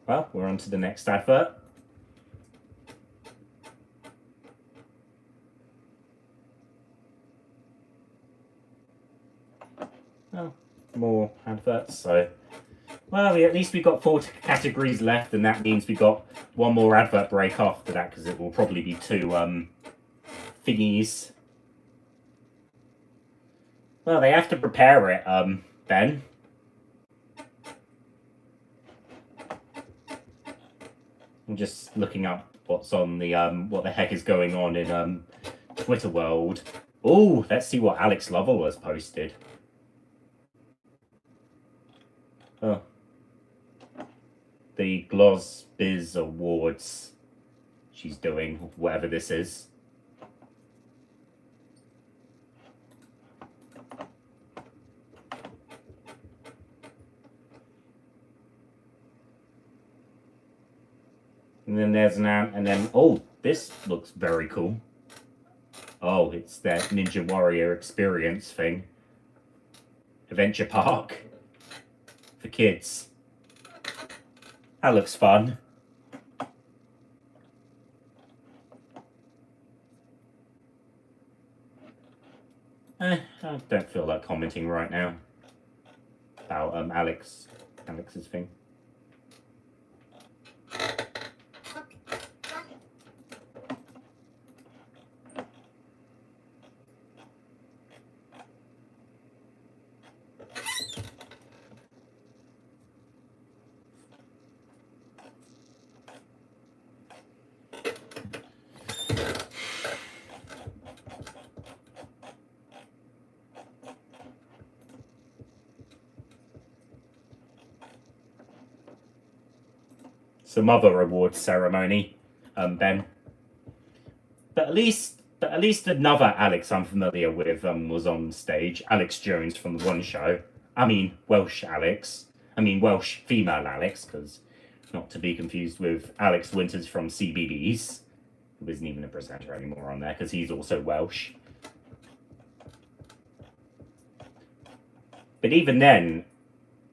Well, we're on to the next advert. Oh, more adverts, so... Well, at least we've got 4 categories left, and that means we've got one more advert break after that, because it will probably be 2 thingies. Well, they have to prepare it, Ben. I'm just looking up what's on the, what the heck is going on in, Twitter world. Oh, let's see what Alex Lovell has posted. Oh. The Glosbiz Awards she's doing, whatever this is. And then there's an ant, and then, oh, this looks very cool. Oh, it's that Ninja Warrior experience thing. Adventure Park. For kids. That looks fun. I don't feel like commenting right now about Alex's thing. Some other awards ceremony, Ben. But at least another Alex I'm familiar with was on stage. Alex Jones from the One Show. I mean Welsh Alex. I mean Welsh female Alex, because not to be confused with Alex Winters from CBBS, who isn't even a presenter anymore on there, because he's also Welsh. But even then,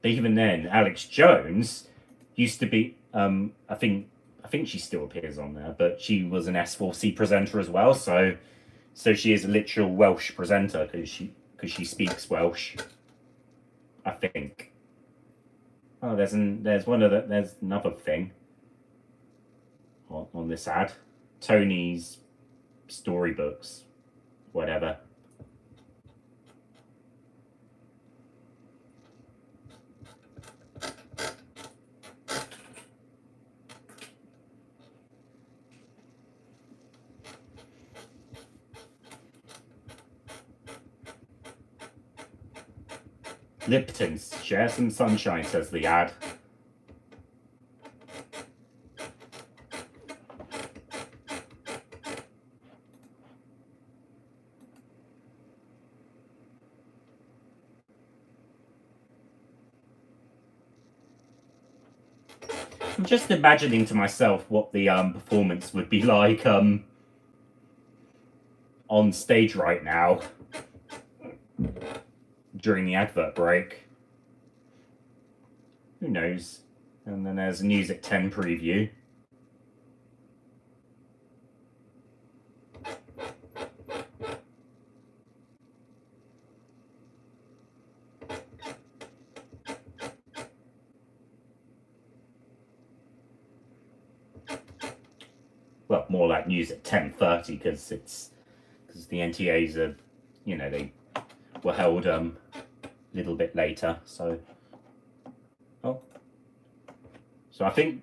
Alex Jones used to be. I think she still appears on there, but she was an S4C presenter as well. So she is a literal Welsh presenter because she speaks Welsh. I think. Oh, there's another thing on this ad. Tony's storybooks, whatever. Lipton's, share some sunshine, says the ad. I'm just imagining to myself what the performance would be like on stage right now during the advert break. Who knows? And then there's a News at 10 preview. Well, more like News at 10:30 because the NTAs are, they were held a little bit later. So I think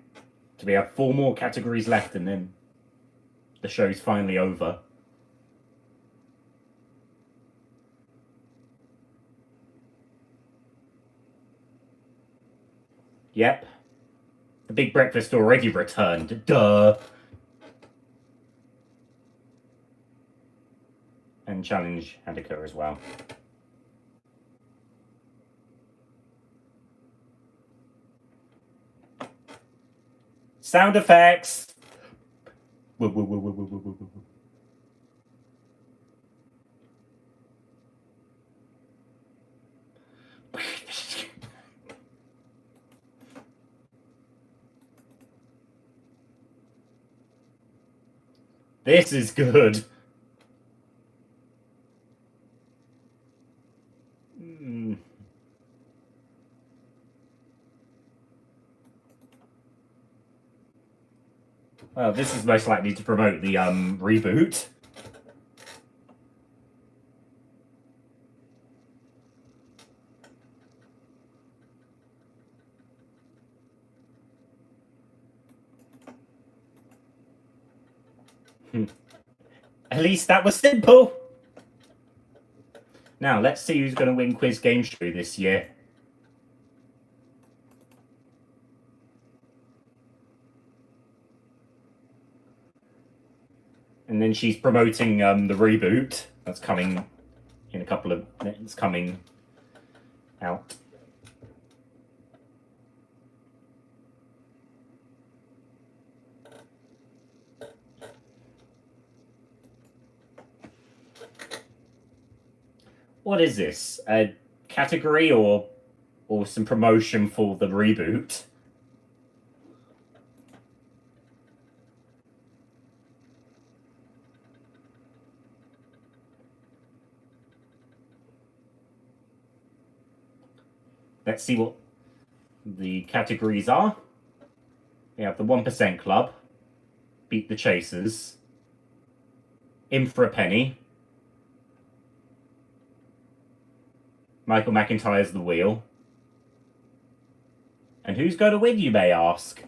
we have 4 more categories left, and then the show's finally over. Yep. The Big Breakfast already returned. Duh. And Challenge had to occur as well. Sound effects. This is good. Well, this is most likely to promote the reboot. At least that was simple. Now, let's see who's going to win Quiz Game Show this year. And then she's promoting the reboot that's coming in a couple of... It's coming out. What is this? A category or some promotion for the reboot? Let's see what the categories are. We have the 1% Club, Beat the Chasers, In for a Penny, Michael McIntyre's The Wheel. And who's going to win, you may ask?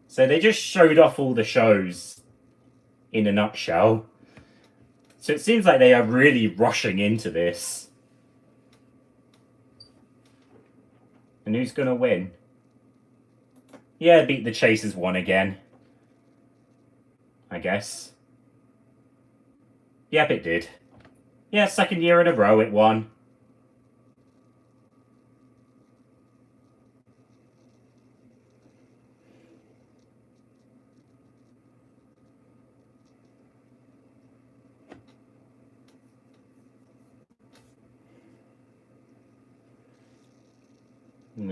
So they just showed off all the shows in a nutshell. So it seems like they are really rushing into this. And who's going to win? Yeah, Beat the Chasers won again. I guess. Yep, it did. Yeah, second year in a row it won. And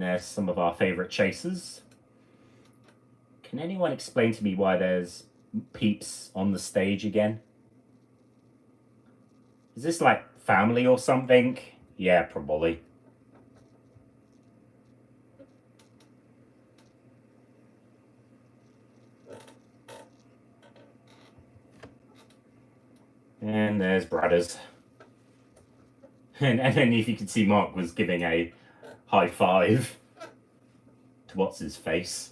there's some of our favourite chasers. Can anyone explain to me why there's peeps on the stage again? Is this like family or something? Yeah, probably. And there's Bradders. And then if you can see, Mark was giving a high five to what's his face.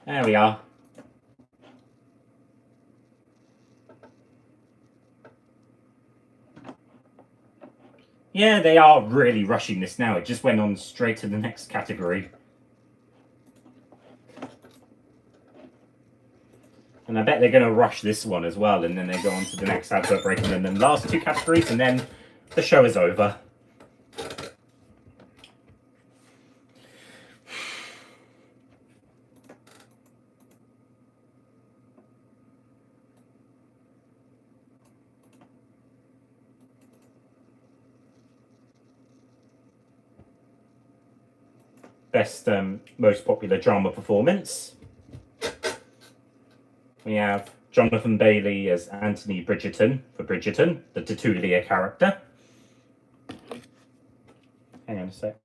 There we are. Yeah, they are really rushing this now. It just went on straight to the next category. And I bet they're going to rush this one as well, and then they go on to the next Advert Break, and then the last two categories, and then the show is over. Best, most popular drama performance. We have Jonathan Bailey as Anthony Bridgerton for Bridgerton, the Tertulia character. Hang on a sec.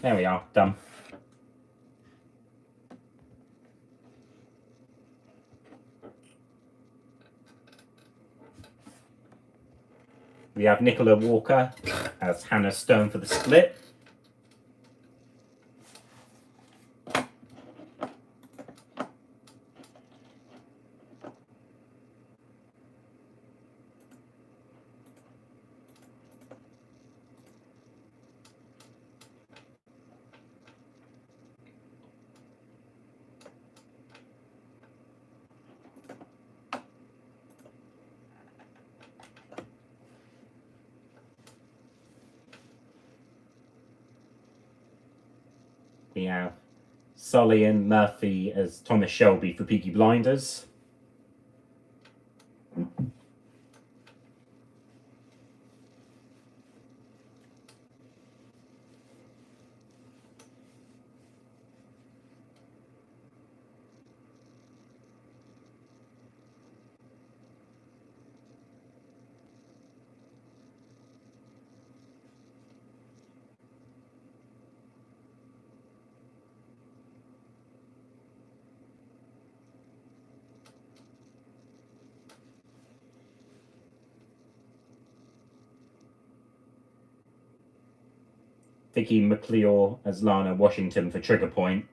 There we are, done. We have Nicola Walker as Hannah Stone for the split. We have Sully and Murphy as Thomas Shelby for Peaky Blinders. Vicky McLeod as Lana Washington for Trigger Point.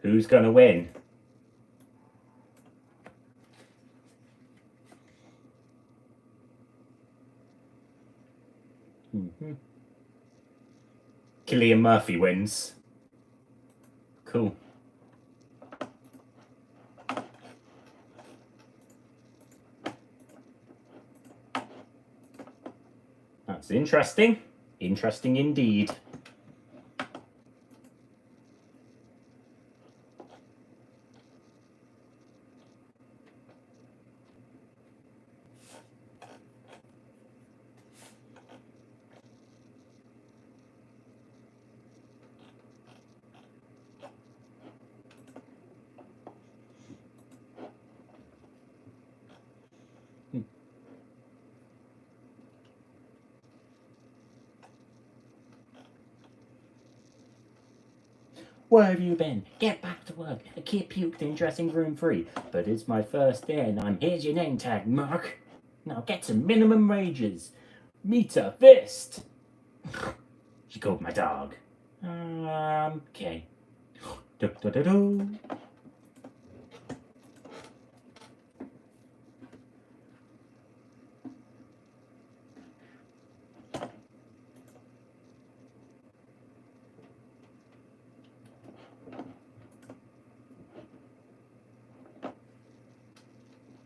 Who's going to win? Cillian Murphy wins. Cool. That's interesting. Interesting indeed. Where have you been? Get back to work. A kid puked in dressing room 3. But it's my first day and here's your name tag, Mark. Now get some minimum wages. Meter fist. She called my dog. Okay.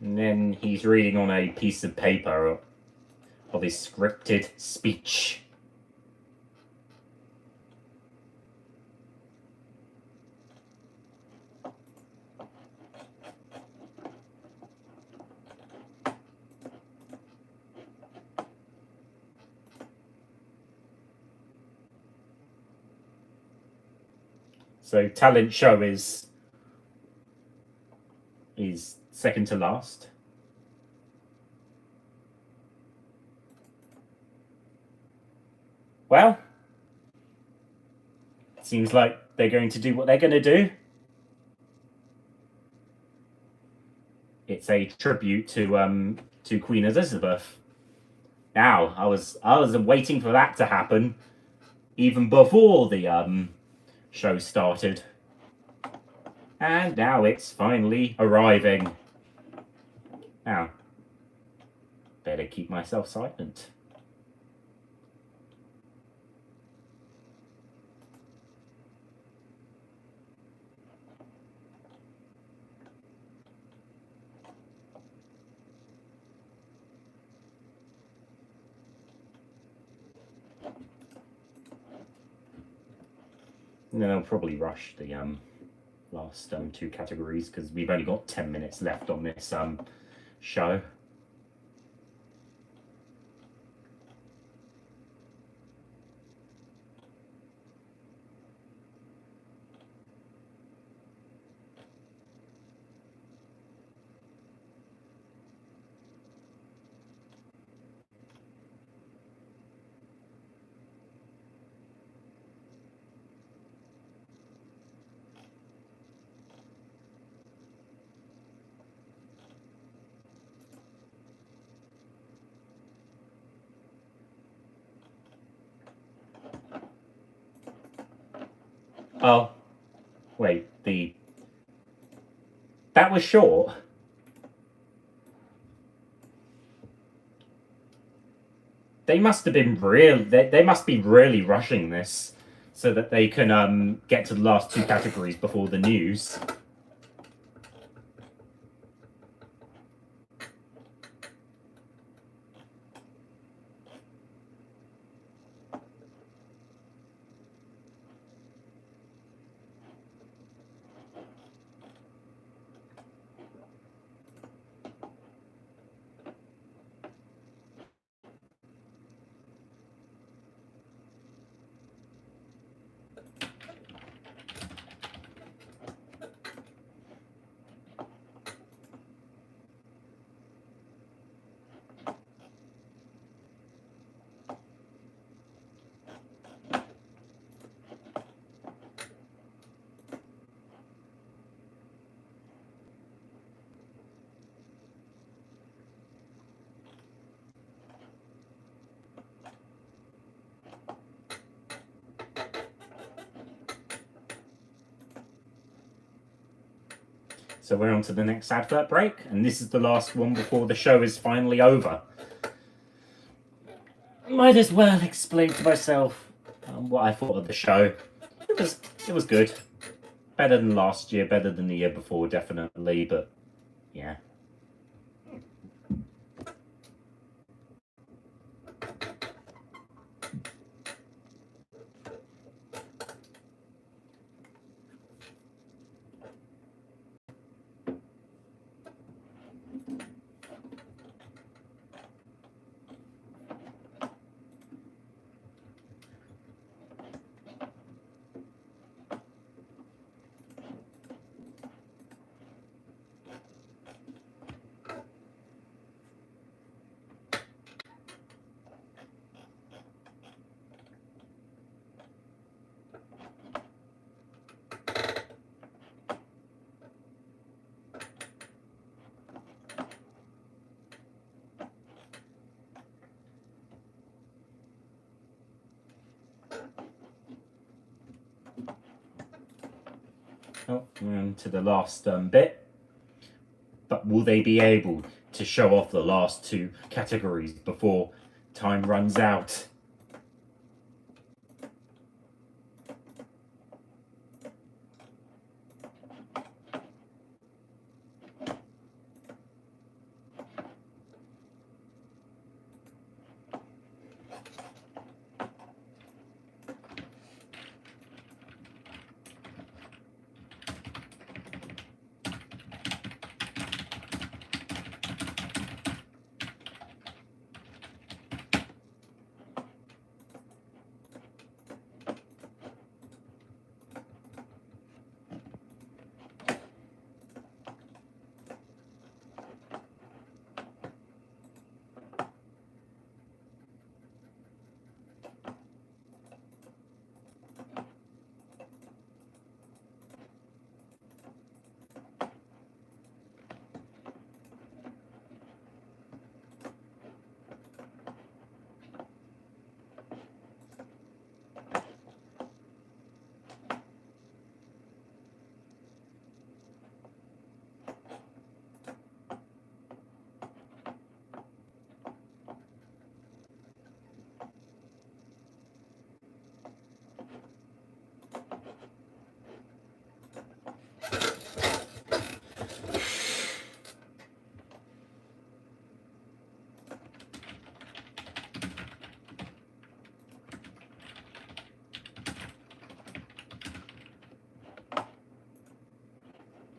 And then he's reading on a piece of paper of his scripted speech. So talent show is second to last. Well, it seems like they're going to do what they're going to do. It's a tribute to Queen Elizabeth. Now, I was waiting for that to happen even before the show started. And now it's finally arriving. Now, better keep myself silent. And then I'll probably rush the last 2 categories because we've only got 10 minutes left on this show. Oh, wait, that was short. They must have been they must be really rushing this so that they can get to the last two categories before the news. So we're on to the next advert break, and this is the last one before the show is finally over. Might as well explain to myself what I thought of the show. It was good. Better than last year, better than the year before, definitely, but yeah. Oh, we're on to the last bit. But will they be able to show off the last two categories before time runs out?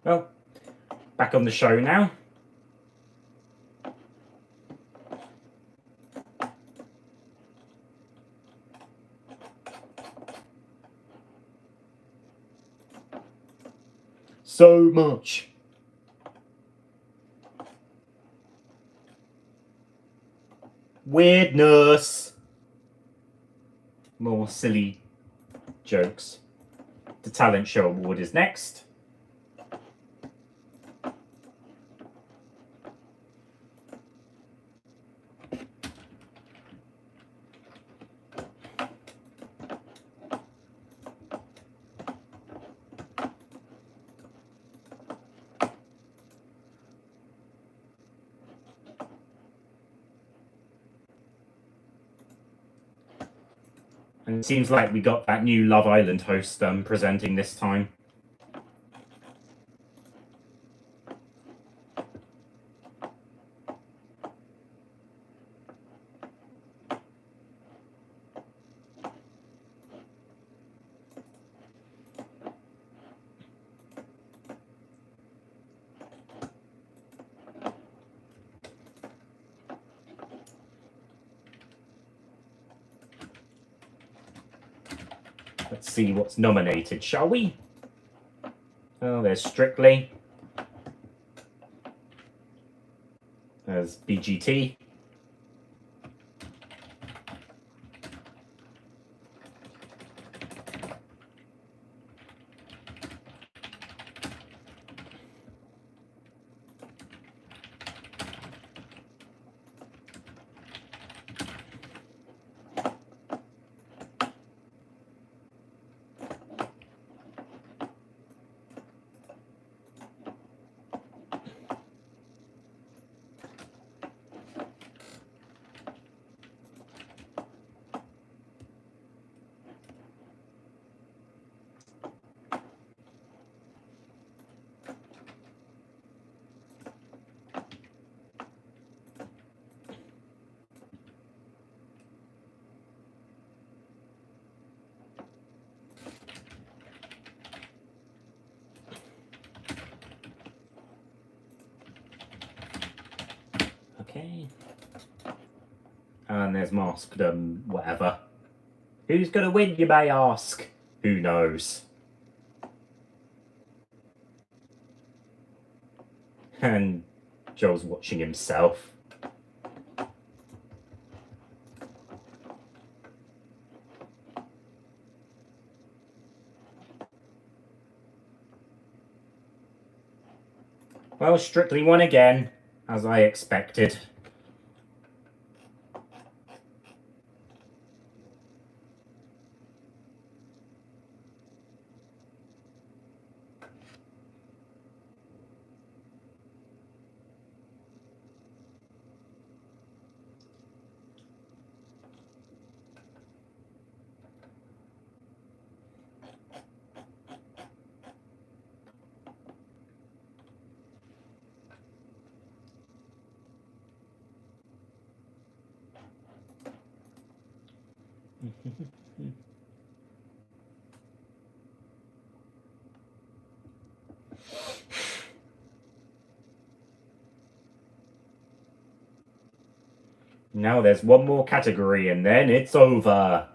Well, back on the show now. So much. Weirdness. More silly jokes. The talent show award is next. And it seems like we got that new Love Island host presenting this time. Let's see what's nominated, shall we? Oh, there's Strictly. There's BGT. Okay. And there's Masked, whatever. Who's gonna win, you may ask? Who knows? And Joel's watching himself. Well, Strictly won again, as I expected. Now there's one more category and then it's over.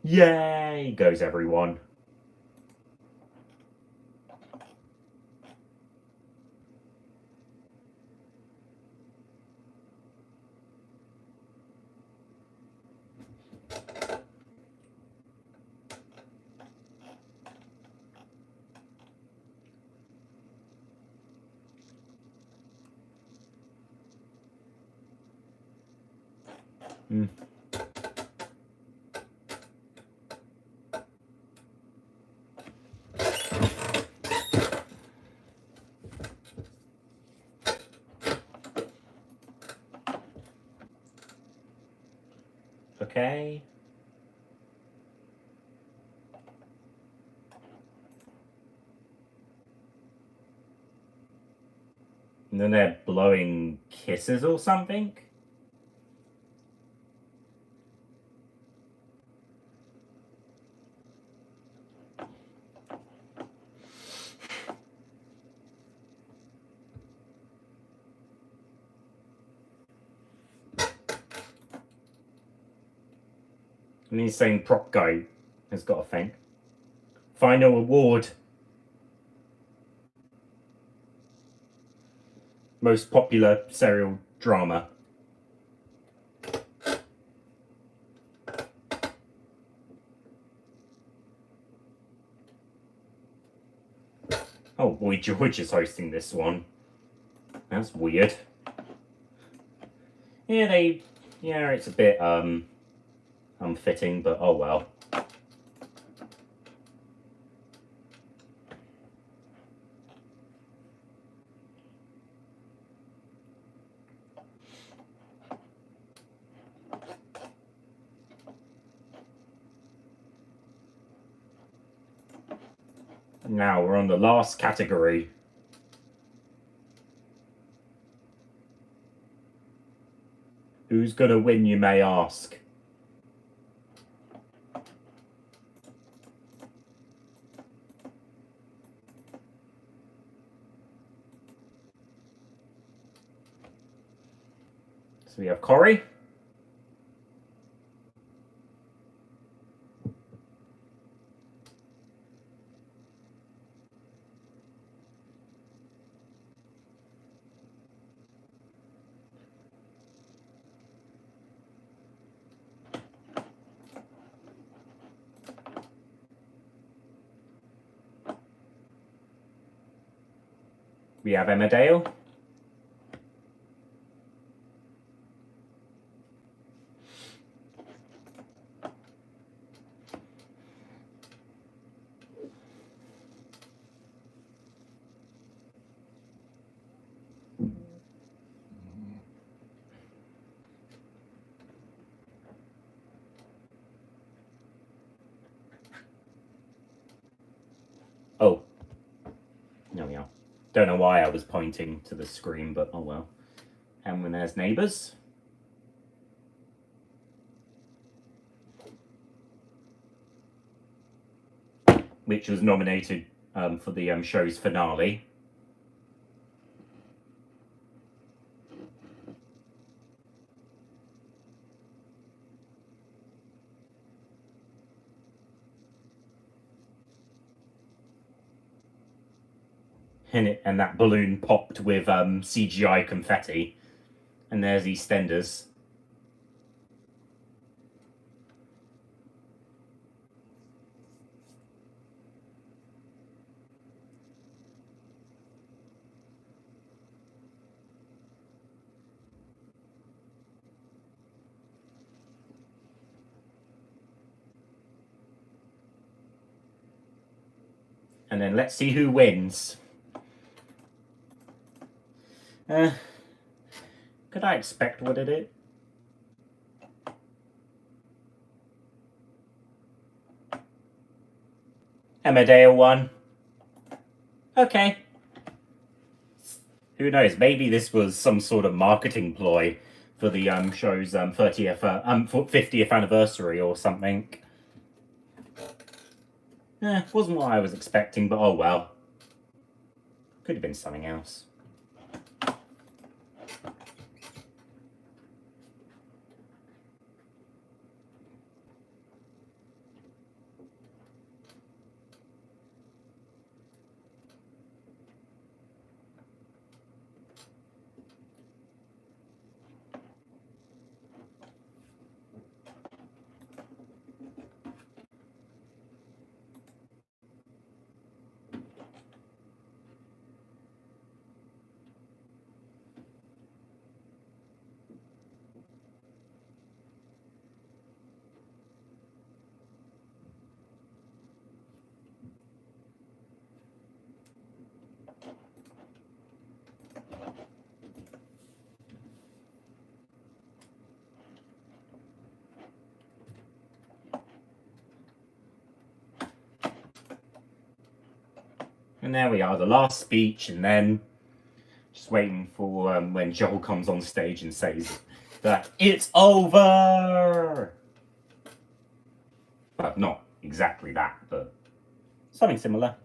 Yay, goes everyone. Okay. And then they're blowing kisses or something? And he's saying prop guy has got a thing. Final award. most popular serial drama. Oh, Boy George is hosting this one. That's weird. Yeah, it's a bit unfitting, but oh well. Now we're on the last category. Who's gonna win, you may ask? So we have Corey. We have Emmerdale. Oh. There we are. Don't know why I was pointing to the screen, but oh well. And when there's Neighbours. Which was nominated for the show's finale. And that balloon popped with CGI confetti. And there's EastEnders. And then let's see who wins. Could I expect what it is? Emmerdale won. Okay. Who knows? Maybe this was some sort of marketing ploy for the show's 50th anniversary or something. Wasn't what I was expecting, but oh well. Could have been something else. And there we are, the last speech, and then just waiting for when Joel comes on stage and says that it's over. Well, not exactly that, but something similar.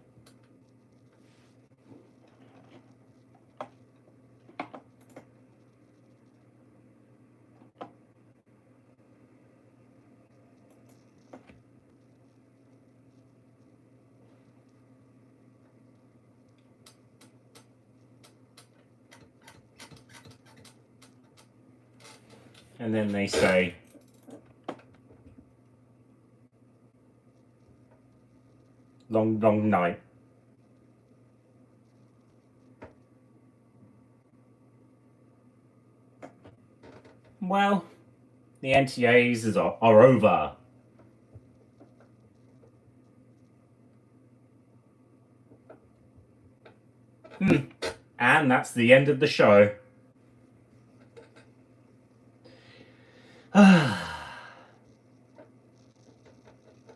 And then they say, long, long night. Well, the NTAs are over. And that's the end of the show.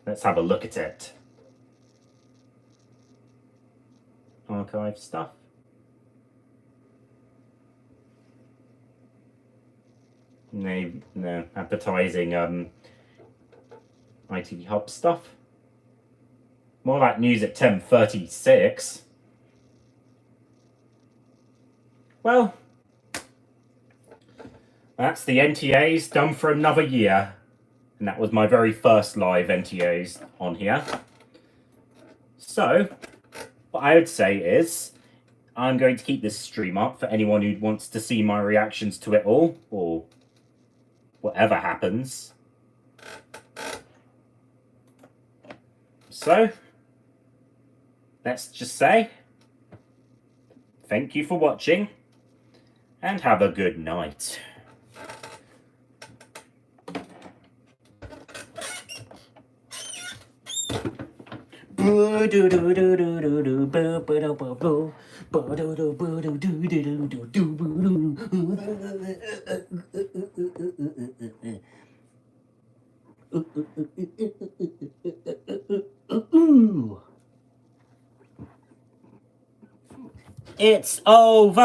Let's have a look at it. Archive stuff. No, advertising ITV Hub stuff. More like news at 10:36. Well, that's the NTAs done for another year. And that was my very first live NTAs on here. So, what I would say is, I'm going to keep this stream up for anyone who wants to see my reactions to it all, or whatever happens. So, let's just say, thank you for watching, and have a good night. It's over!